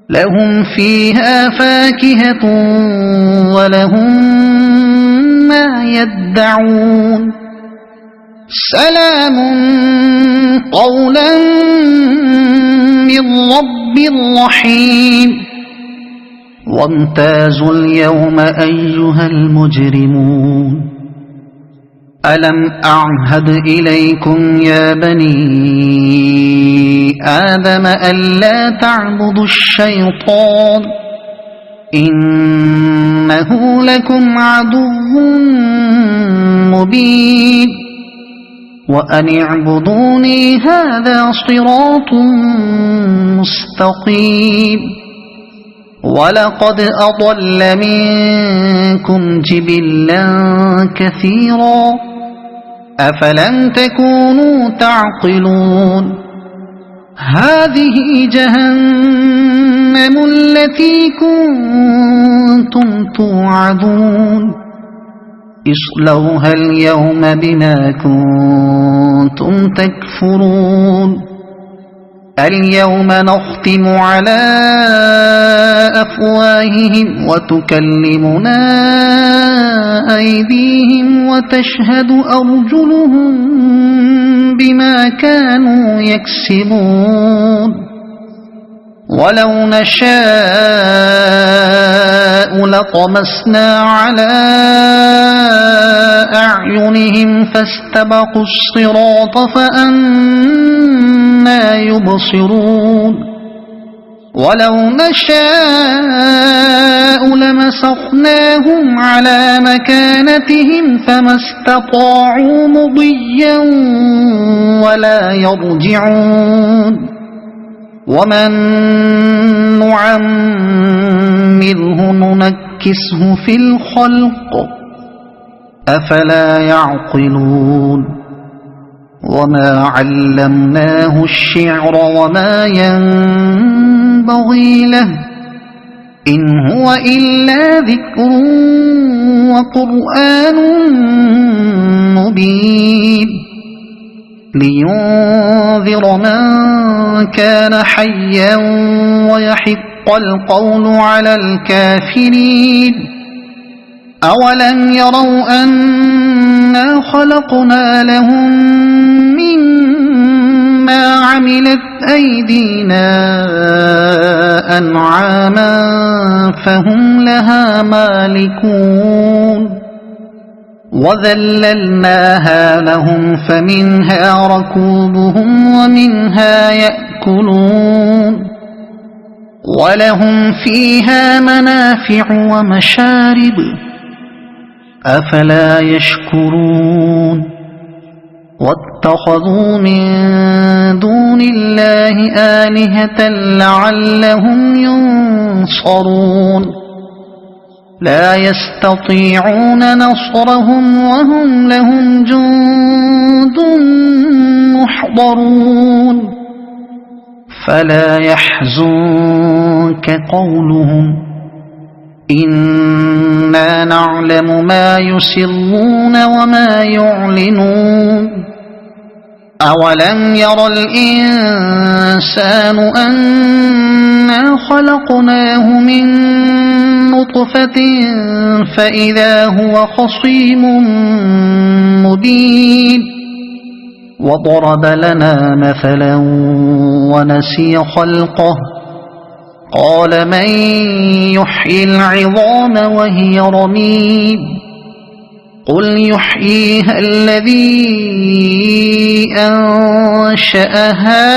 لهم فيها فاكهة ولهم ما يدعون سلام قولا من رب رحيم وامتازوا اليوم أيها المجرمون ألم أعهد إليكم يا بني آدم ألا تعبدوا الشيطان إنه لكم عدو مبين وأن اعبدوني هذا صراط مستقيم ولقد أضل منكم جبلا كثيرا أفلم تكونوا تعقلون هذه جهنم التي كنتم توعدون اصلوها اليوم بما كنتم تكفرون اليوم نختم على أفواههم وتكلمنا أيديهم وتشهد أرجلهم بما كانوا يكسبون ولو نشاء لطمسنا على أعينهم فاستبقوا الصراط فأنى يبصرون ولو نشاء لمسخناهم على مكانتهم فما استطاعوا مضيا ولا يرجعون ومن نعمره ننكسه في الخلق أفلا يعقلون وما علمناه الشعر وما ينبغي له إن هو إلا ذكر وقرآن مبين لينذر من كان حيا ويحق القول على الكافرين أولم يروا أنا خلقنا لهم مما عملت أيدينا أنعاما فهم لها مالكون وذللناها لهم فمنها ركوبهم ومنها يأكلون ولهم فيها منافع ومشارب أفلا يشكرون واتخذوا من دون الله آلهة لعلهم ينصرون لا يستطيعون نصرهم وهم لهم جند محضرون فلا يحزنك قولهم إنا نعلم ما يسرون وما يعلنون أولم ير الإنسان أنا خلقناه من نطفة فإذا هو خصيم مبين وضرب لنا مثلا ونسي خلقه قال من يحيي العظام وهي رميم قل يحييها الذي أنشأها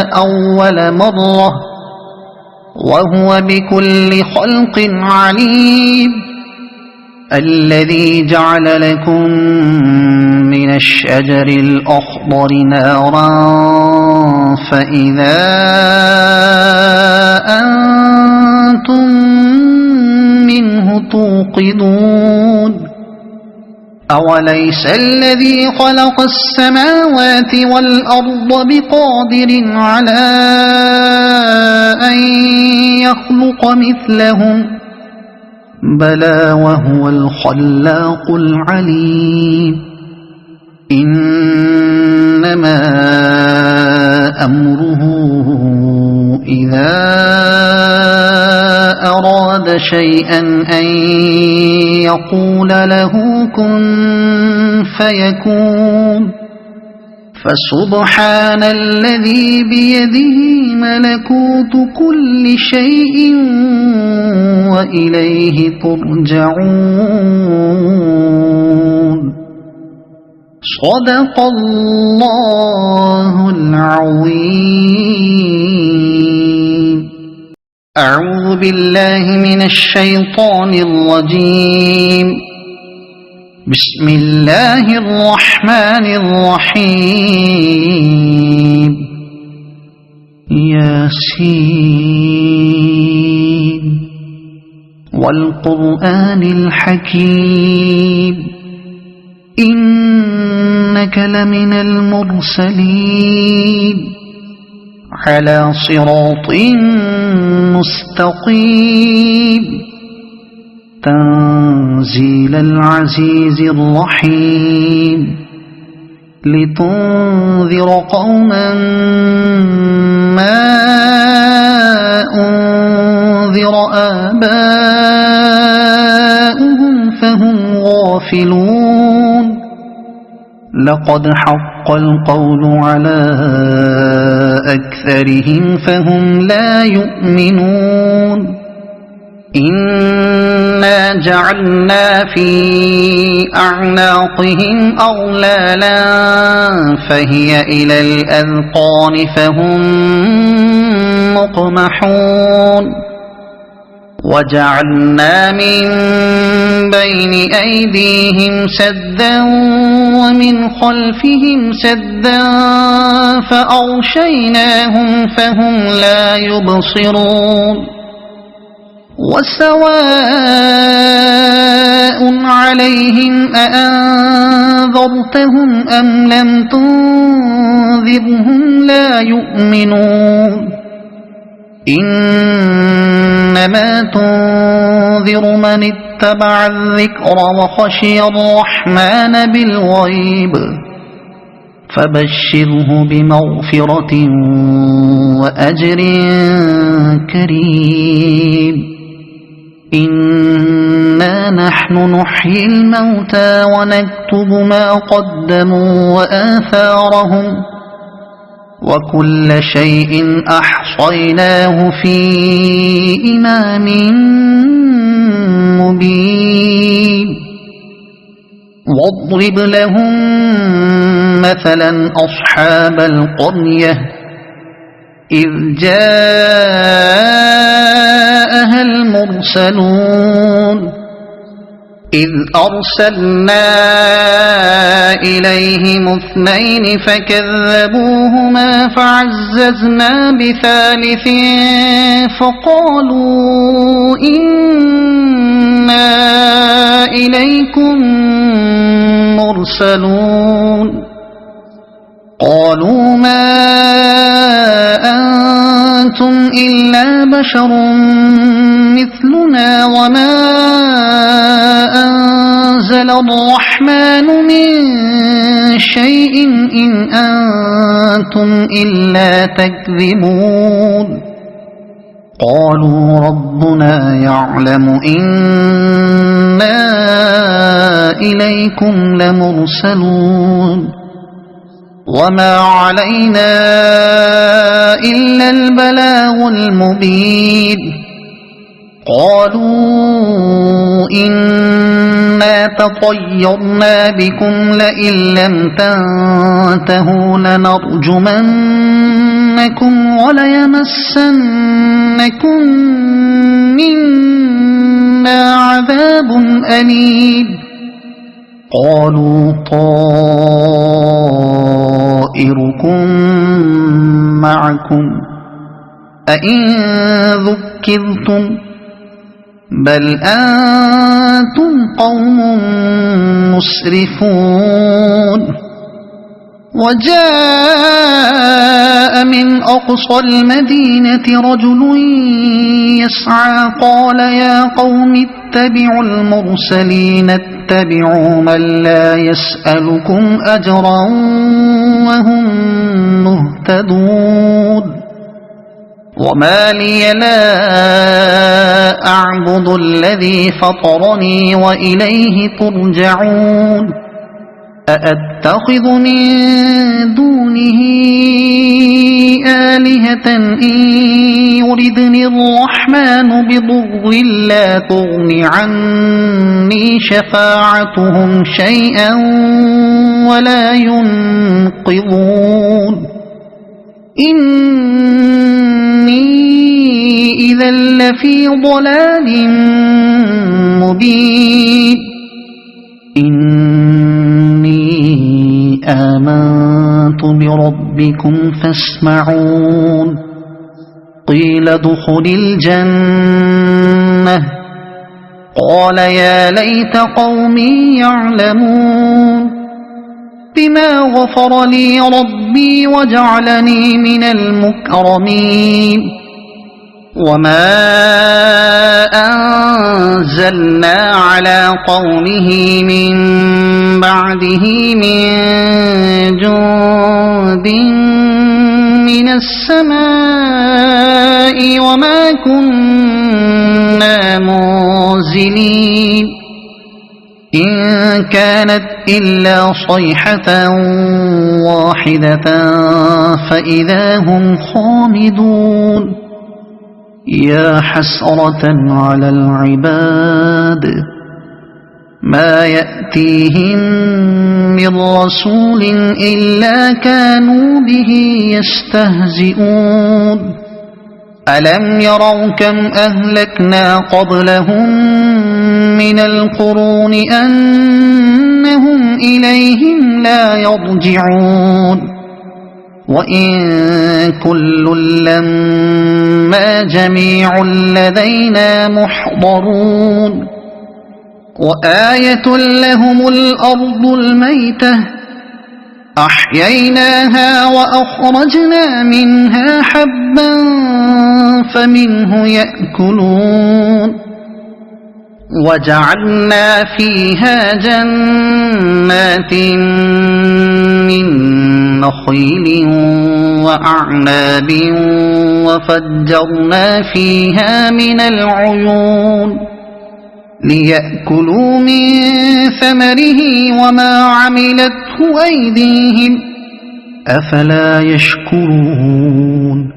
أول مرة وهو بكل خلق عليم الذي جعل لكم من الشجر الأخضر نارا فإذا أنتم منه توقدون أوليس الذي خلق السماوات والأرض بقادر على أن يخلق مثلهم بلى وهو الخلاق العليم إنما أمره إذا أراد شيئا أن يقول له كن فيكون فسبحان الذي بيده ملكوت كل شيء وإليه ترجعون صدق الله العظيم. أعوذ بالله من الشيطان الرجيم. بسم الله الرحمن الرحيم. ياسين والقرآن الحكيم إنك لمن المرسلين على صراط مستقيم تنزيل العزيز الرحيم لتنذر قوما ما أنذر آباؤهم فهم غافلون لقد حق القول على أكثرهم فهم لا يؤمنون إنا جعلنا في أعناقهم أغلالا فهي إلى الأذقان فهم مقمحون وجعلنا من بين أيديهم سدا ومن خلفهم سدا فأغشيناهم فهم لا يبصرون وسواء عليهم أأنذرتهم أم لم تنذرهم لا يؤمنون إنما تنذر من اتبع الذكر وخشي الرحمن بالغيب فبشره بمغفرة وأجر كريم إنا نحن نحيي الموتى ونكتب ما قدموا وآثارهم وكل شيء أحصيناه في إمام مبين واضرب لهم مثلا أصحاب القرية إذ جاءها المرسلون إذ أرسلنا إليهم اثنين فكذبوهما فعززنا بثالث فقالوا إنا إليكم مرسلون قالوا ما أنتم إلا بشر مثلنا وما أنزل الرحمن من شيء إن أنتم إلا تكذبون قالوا ربنا يعلم إنا إليكم لمرسلون وما علينا إلا البلاغ المبين قالوا إنا تطيرنا بكم لئن لم تنتهوا لنرجمنكم وليمسنكم منا عذاب أليم قالوا طائركم معكم أئن ذكرتم بل أنتم قوم مسرفون وجاء من أقصى المدينة رجل يسعى قال يا قوم اتبعوا المرسلين اتبعوا من لا يسألكم أجرا وهم مهتدون وما لي لا أعبد الذي فطرني وإليه ترجعون أأتخذ من دونه آلهة إن يردني الرحمن بضر لا تغن عني شفاعتهم شيئا ولا ينقذون إني إذا لفي ضلال مبين إني آمنت بربكم فاسمعون قيل ادخل الجنة قال يا ليت قومي يعلمون بما غفر لي ربي وجعلني من المكرمين وما أنزلنا على قومه من بعده من جند من السماء وما كنا منزلين إن كانت إلا صيحة واحدة فإذا هم خامدون يا حسرة على العباد ما يأتيهم من رسول إلا كانوا به يستهزئون ألم يروا كم أهلكنا قبلهم من القرون أنهم إليهم لا يرجعون وإن كل لما جميع لدينا محضرون وآية لهم الأرض الميتة أحييناها وأخرجنا منها حبا فمنه يأكلون وجعلنا فيها جنات من نخيل وأعناب وفجرنا فيها من العيون ليأكلوا من ثمره وما عملته أيديهم أفلا يشكرون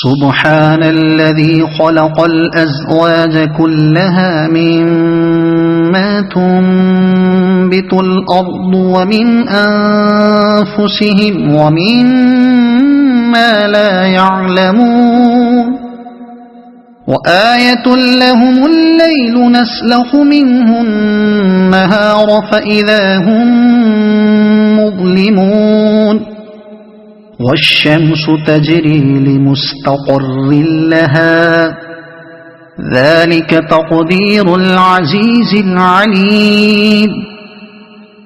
سبحان الذي خلق الأزواج كلها مما تنبت الأرض ومن أنفسهم ومما لا يعلمون وآية لهم الليل نسلخ منه النهار فإذا هم مظلمون والشمس تجري لمستقر لها ذلك تقدير العزيز العليم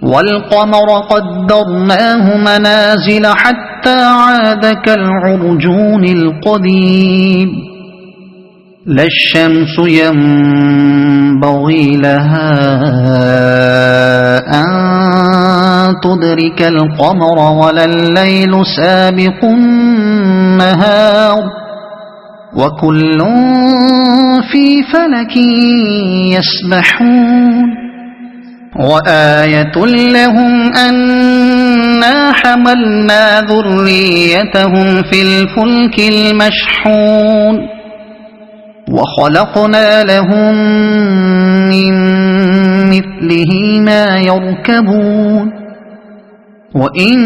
والقمر قدرناه منازل حتى عاد كالعرجون القديم لا الشمس ينبغي لها أن تدرك القمر ولا الليل سابق النهار وكل في فلك يسبحون وآية لهم أنا حملنا ذريتهم في الفلك المشحون وخلقنا لهم من مثله لمثله ما يركبون وإن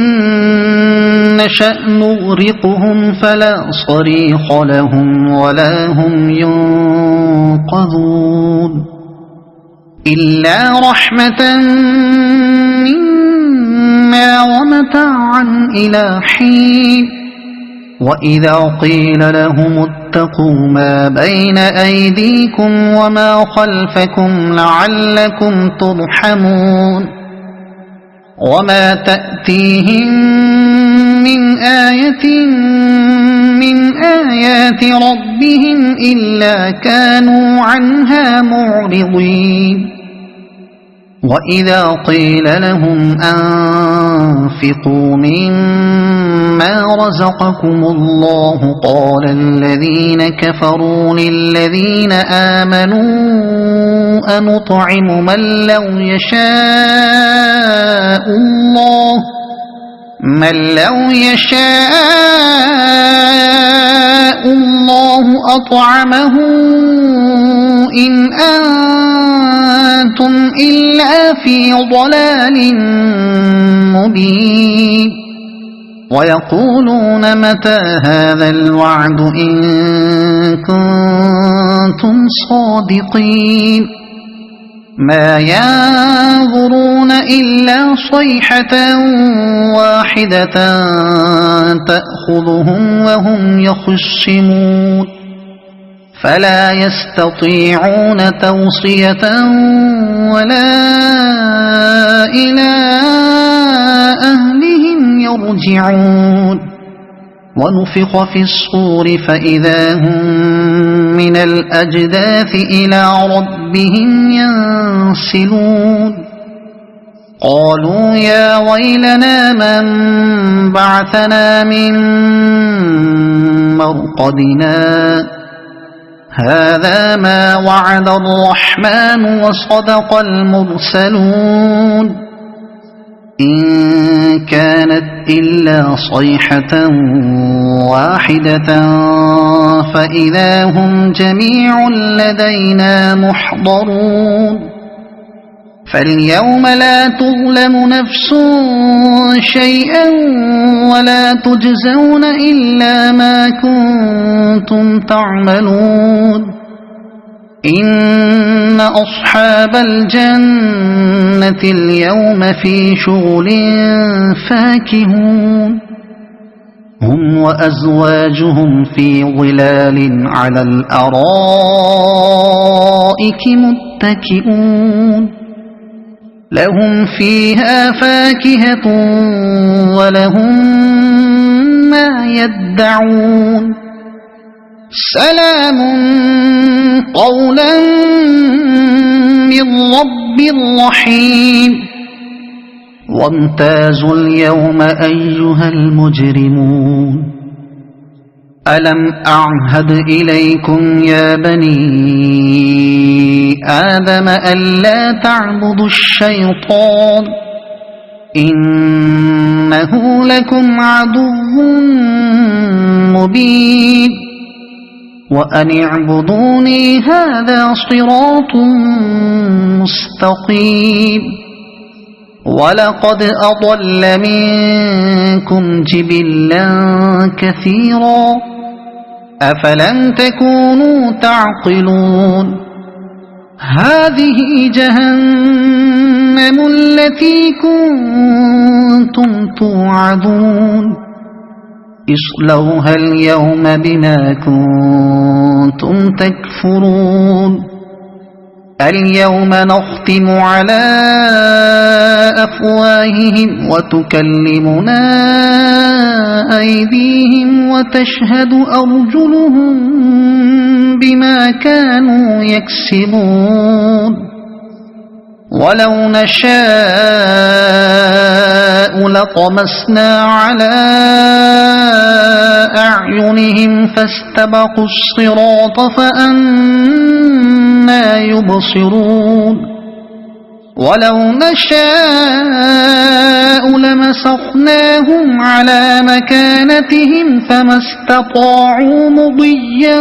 نشأ نغرقهم فلا صريخ لهم ولا هم ينقذون إلا رحمة منا ومتاعا إلى حين وإذا قيل لهم اتقوا ما بين أيديكم وما خلفكم لعلكم ترحمون وما تأتيهم من آية من آيات ربهم إلا كانوا عنها معرضين وإذا قيل لهم أنفقوا مما رزقكم الله قال الذين كفروا للذين آمنوا أنطعم من لو يشاء الله أطعمه إن أنتم إلا في ضلال مبين ويقولون متى هذا الوعد إن كنتم صادقين ما ينظرون إلا صيحة واحدة تأخذهم وهم يخصمون فلا يستطيعون توصية ولا إلى أهلهم يرجعون ونفخ في الصور فإذا هم من الأجداث إلى ربهم ينسلون قالوا يا ويلنا من بعثنا من مرقدنا هذا ما وعد الرحمن وصدق المرسلون إن كانت إلا صيحة واحدة فإذا هم جميع لدينا محضرون فاليوم لا تظلم نفس شيئا ولا تجزون إلا ما كنتم تعملون إن أصحاب الجنة اليوم في شغل فاكهون هم وأزواجهم في ظلال على الأرائك متكئون لهم فيها فاكهة ولهم ما يدعون سلام قولا من رب رحيم وامتازوا اليوم أيها المجرمون ألم أعهد إليكم يا بني آدم ألا تعبدوا الشيطان إنه لكم عدو مبين وأن اعبدوني هذا صراط مستقيم ولقد أضل منكم جبلا كثيرا أفلم تكونوا تعقلون هذه جهنم التي كنتم توعدون اصلوها اليوم بما كنتم تكفرون اليوم نختم على أفواههم وتكلمنا أيديهم وتشهد أرجلهم بما كانوا يكسبون ولو نشاء لطمسنا على أعينهم فاستبقوا الصراط فأنى يبصرون ولو نشاء لمسخناهم على مكانتهم فما استطاعوا مضيا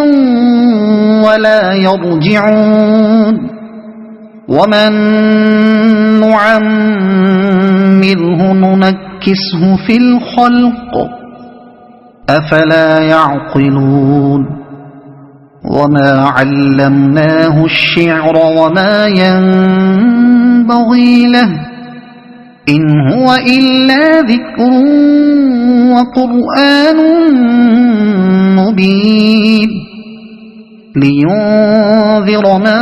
ولا يرجعون ومن نعمره ننكسه في الخلق أفلا يعقلون وما علمناه الشعر وما ينبغي له إن هو إلا ذكر وقرآن مبين لينذر من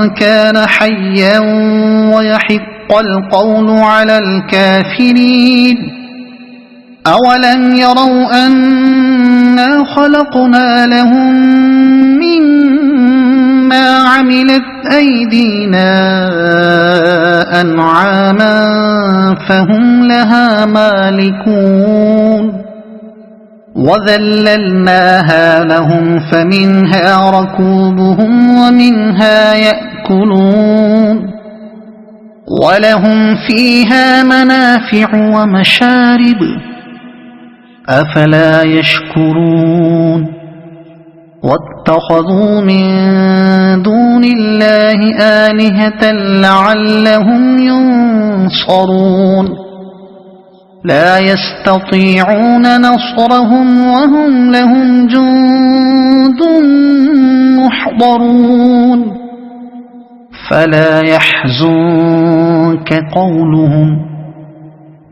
كان حيا ويحق القول على الكافرين أولم يروا أنا خلقنا لهم مما عملت أيدينا أنعاما فهم لها مالكون وذللناها لهم فمنها ركوبهم ومنها يأكلون ولهم فيها منافع ومشارب أفلا يشكرون واتخذوا من دون الله آلهة لعلهم ينصرون لا يستطيعون نصرهم وهم لهم جند محضرون فلا يحزنك قولهم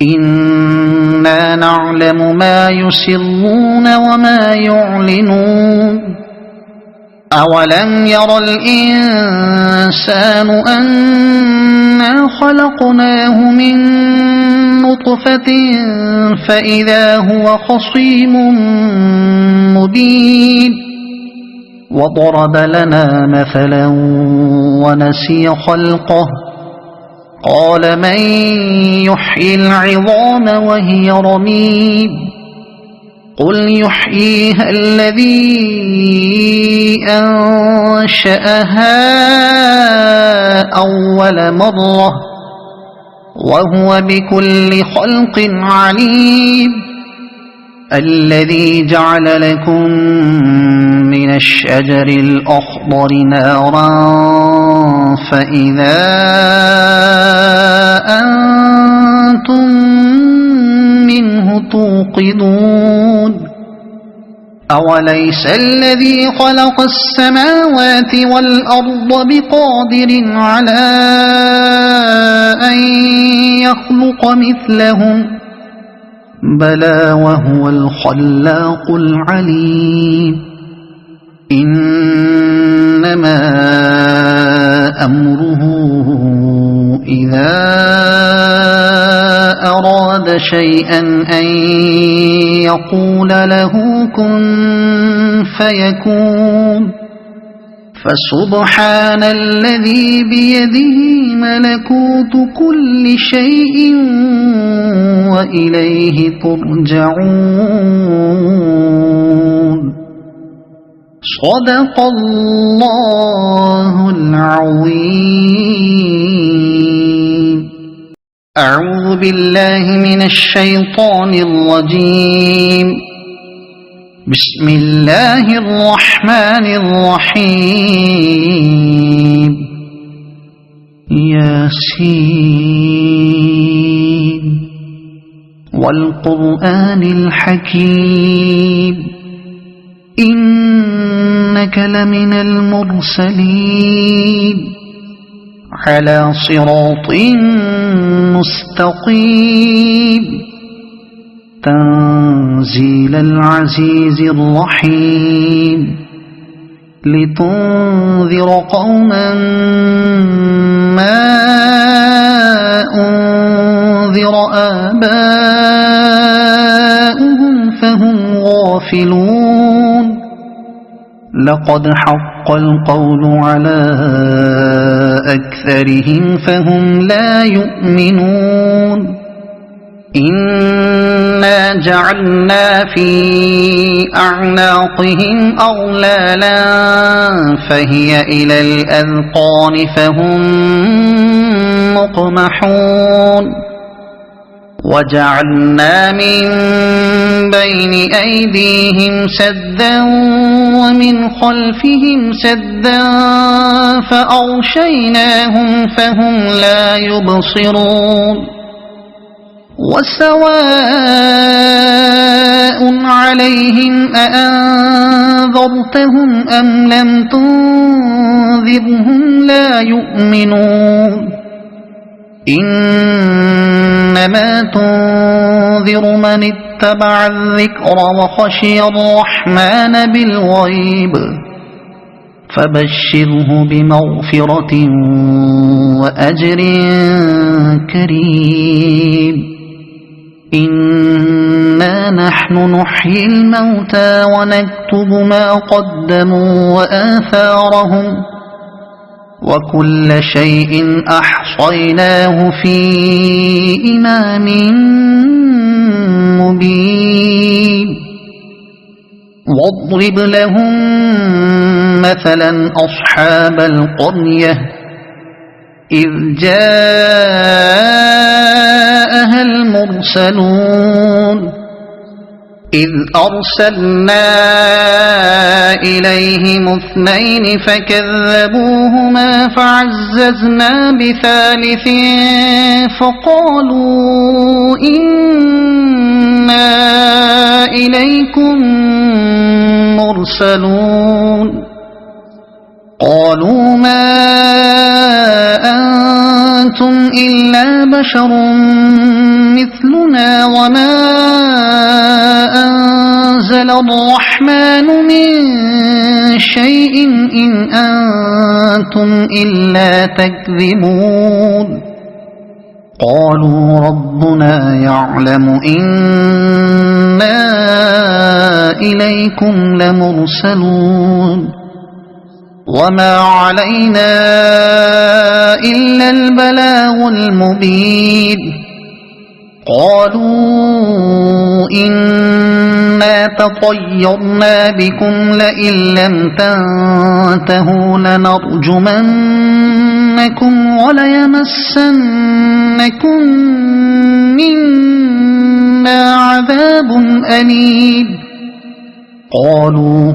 إنا نعلم ما يسرون وما يعلنون أولم ير الإنسان أنا خلقناه من نطفة فإذا هو خصيم مبين وضرب لنا مثلا ونسي خلقه قال من يحيي العظام وهي رميم قل يحييها الذي أنشأها أول مرة وهو بكل خلق عليم الذي جعل لكم من الشجر الأخضر نارا فإذا أنتم منه توقدون أوليس الذي خلق السماوات والأرض بقادر على أن يخلق مثلهم بلى وهو الخلاق العليم إنما أمره إذا أراد شيئا أن يقول له كن فيكون فسبحان الذي بيده ملكوت كل شيء وإليه ترجعون صدق الله العظيم أعوذ بالله من الشيطان الرجيم بسم الله الرحمن الرحيم ياسين والقرآن الحكيم إنك لمن المرسلين على صراط مستقيم تنزيل العزيز الرحيم لتنذر قوما ما أنذر آباؤهم فهم غافلون لقد حق القول على أكثرهم فهم لا يؤمنون إنا جعلنا في أعناقهم أغلالا فهي إلى الأذقان فهم مقمحون وجعلنا من بين أيديهم سدا ومن خلفهم سدا فأغشيناهم فهم لا يبصرون وسواء عليهم أأنذرتهم أم لم تنذرهم لا يؤمنون إنما تنذر من اتبع الذكر وخشي الرحمن بالغيب فبشره بمغفرة وأجر كريم إنا نحن نحيي الموتى ونكتب ما قدموا وآثارهم وكل شيء أحصيناه في إمام مبين واضرب لهم مثلا أصحاب القرية إذ جاءها المرسلون إذ أرسلنا إليهم اثنين فكذبوهما فعززنا بثالث فقالوا إنا إليكم مرسلون قالوا ما أنتم إلا بشر مثلنا وما أنزل الرحمن من شيء إن أنتم إلا تكذبون قالوا ربنا يعلم إنا إليكم لمرسلون وما علينا إلا البلاغ المبين قالوا إنا تطيرنا بكم لئن لم تنتهوا لنرجمنكم وليمسنكم منا عذاب أليم قالوا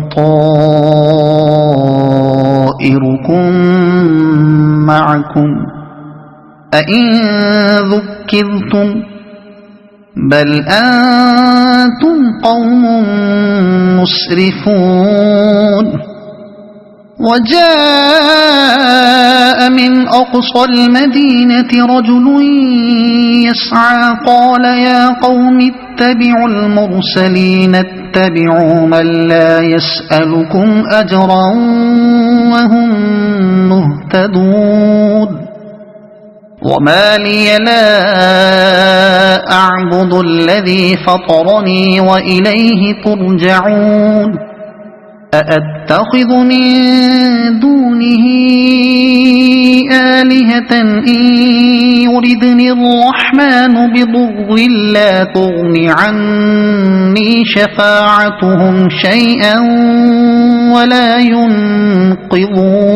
طائركم معكم أئن ذكرتم بل أنتم قوم مسرفون وجاء من أقصى المدينة رجل يسعى قال يا قوم اتبعوا المرسلين اتبعوا من لا يسألكم أجرا وهم مهتدون وما لي لا أعبد الذي فطرني وإليه ترجعون أأتخذ من دونه آلهة إن يردني الرحمن بضر لا تغن عني شفاعتهم شيئا ولا ينقذون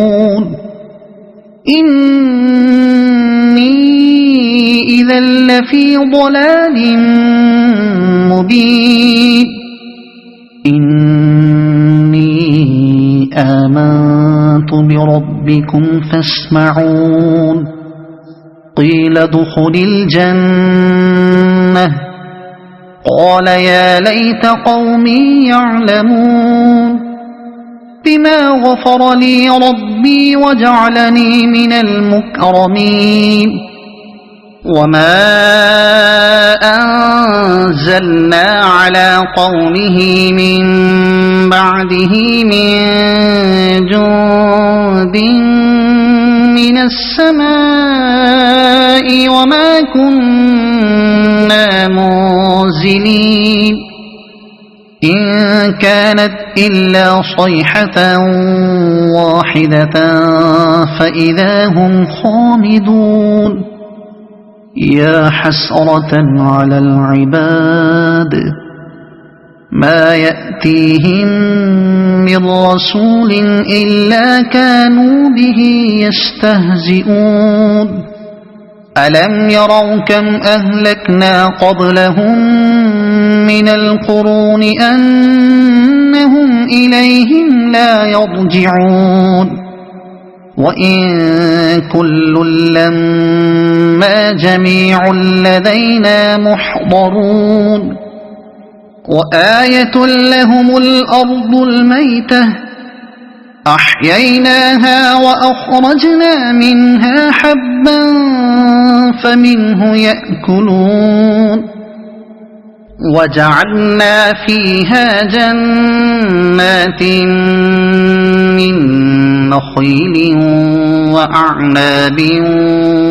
إني إذا لفي ضلال مبين إني آمنت بربكم فاسمعون قيل ادخل الجنة قال يا ليت قومي يعلمون بما غفر لي ربي وجعلني من المكرمين وما أنزلنا على قومه من بعده من جند من السماء وما كنا منزلين إن كانت إلا صيحة واحدة فإذا هم خامدون يا حسرة على العباد ما يأتيهم من رسول إلا كانوا به يستهزئون ألم يروا كم أهلكنا قبلهم من القرون أن أنهم إليهم لا يرجعون وإن كل لما جميع لدينا محضرون وآية لهم الأرض الميتة أحييناها وأخرجنا منها حبا فمنه يأكلون وجعلنا فيها جنات من نخيل وأعناب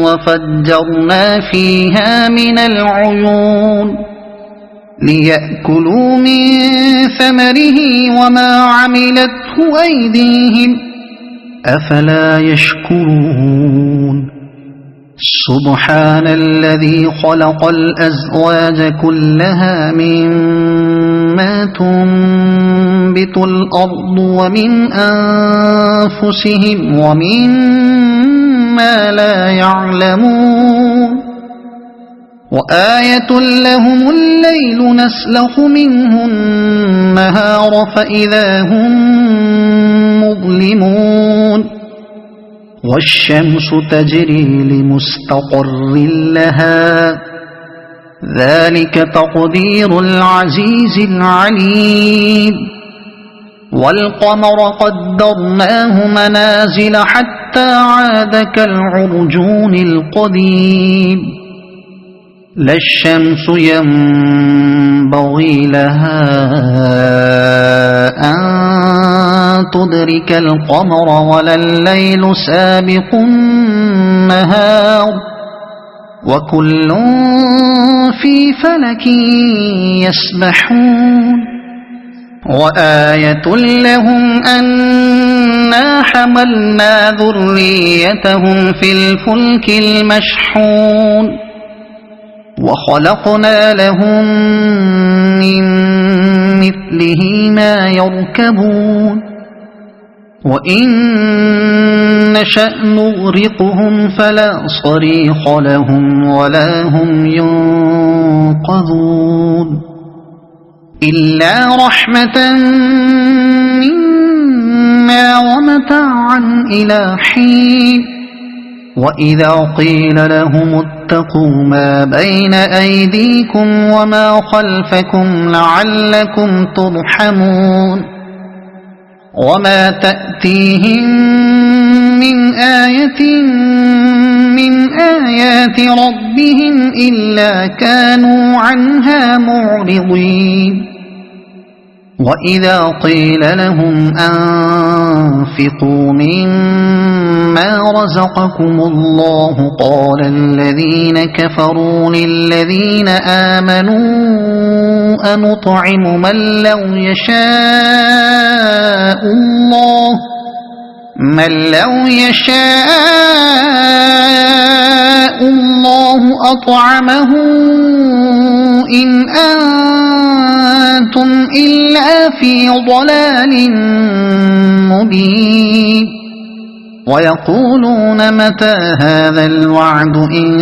وفجرنا فيها من العيون ليأكلوا من ثمره وما عملته أيديهم أفلا يشكرون سبحان الذي خلق الأزواج كلها مما تنبت الأرض ومن أنفسهم ومما لا يعلمون وآية لهم الليل نسلخ منه النهار فإذا هم مظلمون والشمس تجري لمستقر لها ذلك تقدير العزيز العليم والقمر قدرناه منازل حتى عاد كالعرجون القديم لا الشمس ينبغي لها أن تدرك القمر ولا الليل سابق النهار وكل في فلك يسبحون وآية لهم أنا حملنا ذريتهم في الفلك المشحون وخلقنا لهم من مثله ما يركبون وإن نشأ نغرقهم فلا صريخ لهم ولا هم ينقذون إلا رحمة منا ومتاعا إلى حين وإذا قيل لهم اتقوا ما بين أيديكم وما خلفكم لعلكم ترحمون وما تأتيهم من آية من آيات ربهم إلا كانوا عنها معرضين وإذا قيل لهم أنفقوا مما رزقكم الله قال الذين كفروا للذين آمنوا أنطعم من لو يشاء الله أطعمه إن أنتم إلا في ضلال مبين ويقولون متى هذا الوعد إن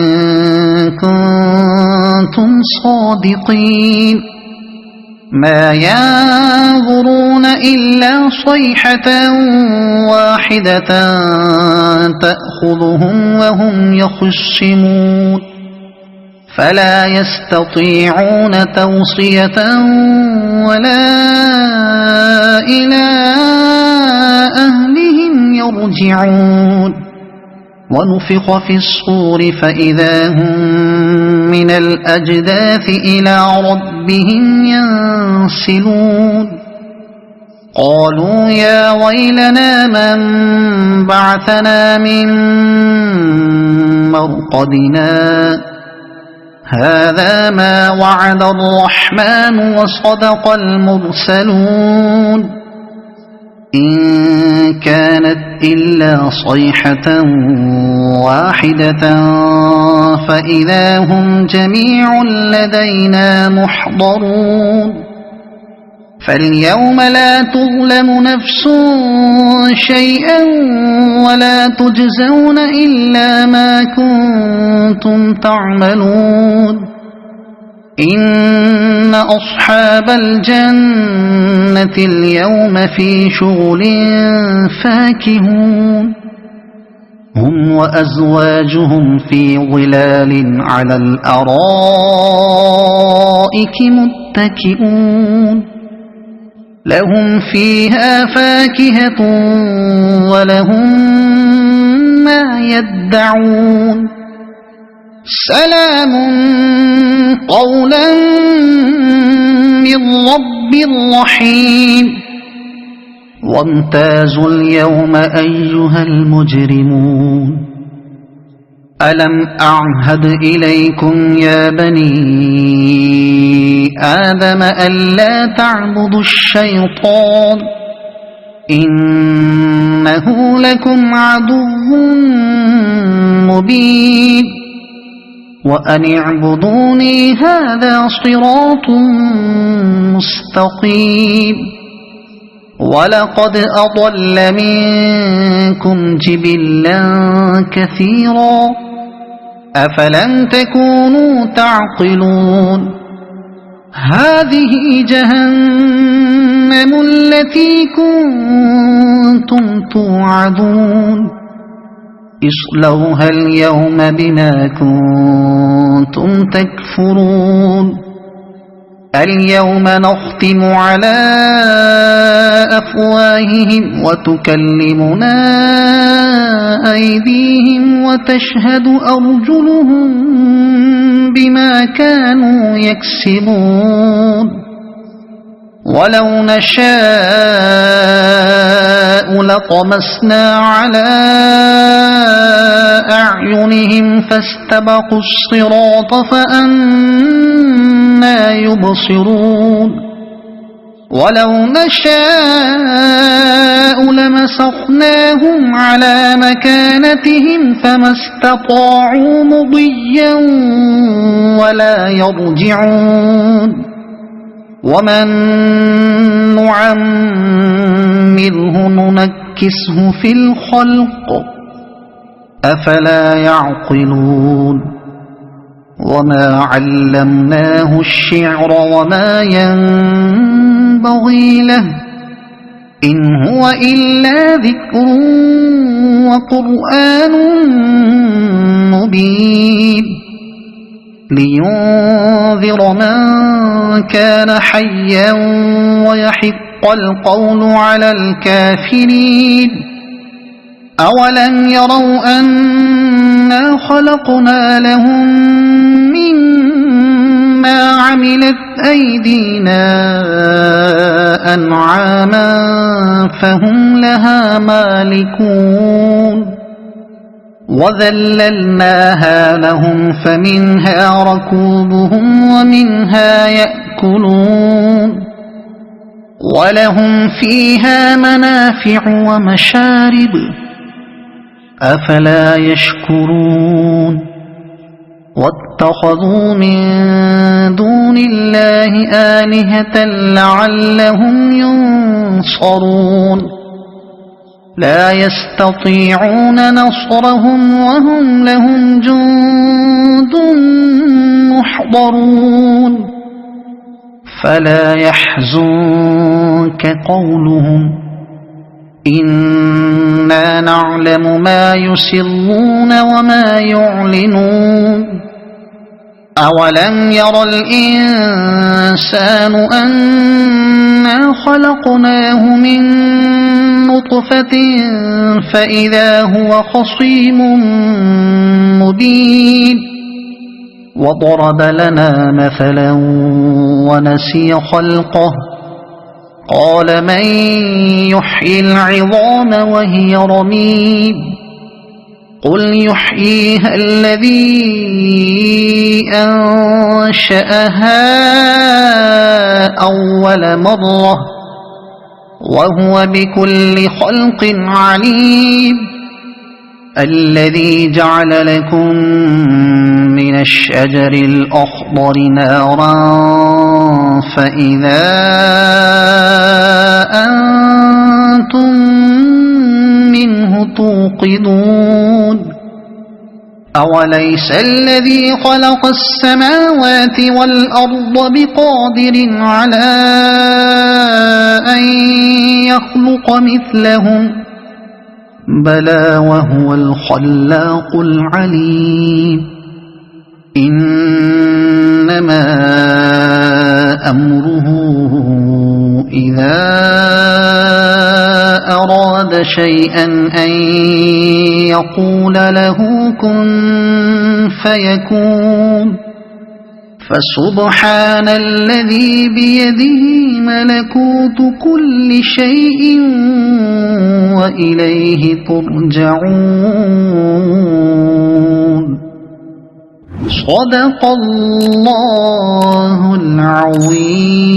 كنتم صادقين ما ينظرون إلا صيحة واحدة تأخذهم وهم يخصمون فلا يستطيعون توصية ولا إلى أهلهم يرجعون ونفخ في الصور فإذا هم من الأجداث إلى ربهم ينسلون قالوا يا ويلنا من بعثنا من مرقدنا هذا ما وعد الرحمن وصدق المرسلون إن كانت إلا صيحة واحدة فإذا هم جميع لدينا محضرون فاليوم لا تظلم نفس شيئا ولا تجزون إلا ما كنتم تعملون إن أصحاب الجنة اليوم في شغل فاكهون هم وأزواجهم في ظلال على الأرائك متكئون لهم فيها فاكهة ولهم ما يدعون سلام قولا من رب رحيم وامتازوا اليوم أيها المجرمون ألم أعهد إليكم يا بني آدم ألا تعبدوا الشيطان إنه لكم عدو مبين وأن اعبدوني هذا صراط مستقيم ولقد أضل منكم جبلا كثيرا أفلم تكونوا تعقلون هذه جهنم التي كنتم توعدون اصلوها اليوم بما كنتم تكفرون اليوم نختم على أفواههم وتكلمنا أيديهم وتشهد أرجلهم بما كانوا يكسبون ولو نشاء لطمسنا على أعينهم فاستبقوا الصراط فأنى يبصرون ولو نشاء لمسخناهم على مكانتهم فما استطاعوا مضيا ولا يرجعون ومن نعمره ننكسه في الخلق أفلا يعقلون وما علمناه الشعر وما ينبغي له إن هو إلا ذكر وقرآن مبين لينذر من كان حيا ويحق القول على الكافرين أولم يروا أنا خلقنا لهم مما عملت أيدينا أنعاما فهم لها مالكون وذللناها لهم فمنها ركوبهم ومنها يأكلون ولهم فيها منافع ومشارب أفلا يشكرون واتخذوا من دون الله آلهة لعلهم ينصرون لا يستطيعون نصرهم وهم لهم جند محضرون فلا يحزنك قولهم إنا نعلم ما يسرون وما يعلنون أولم ير الإنسان أنا خلقناه من نطفة فإذا هو خصيم مبين وضرب لنا مثلا ونسي خلقه قال من يحيي العظام وهي رميم قل يحييها الذي أنشأها أول مرة وهو بكل خلق عليم الذي جعل لكم من الشجر الأخضر نارا فإذا أنتم منه توقدون أوليس الذي خلق السماوات والأرض بقادر على أن يخلق مثلهم بلى وهو الخلاق العليم إنما أمره إذا أراد شيئا أن يقول له كن فيكون فسبحان الذي بيده ملكوت كل شيء وإليه ترجعون صدق الله العظيم.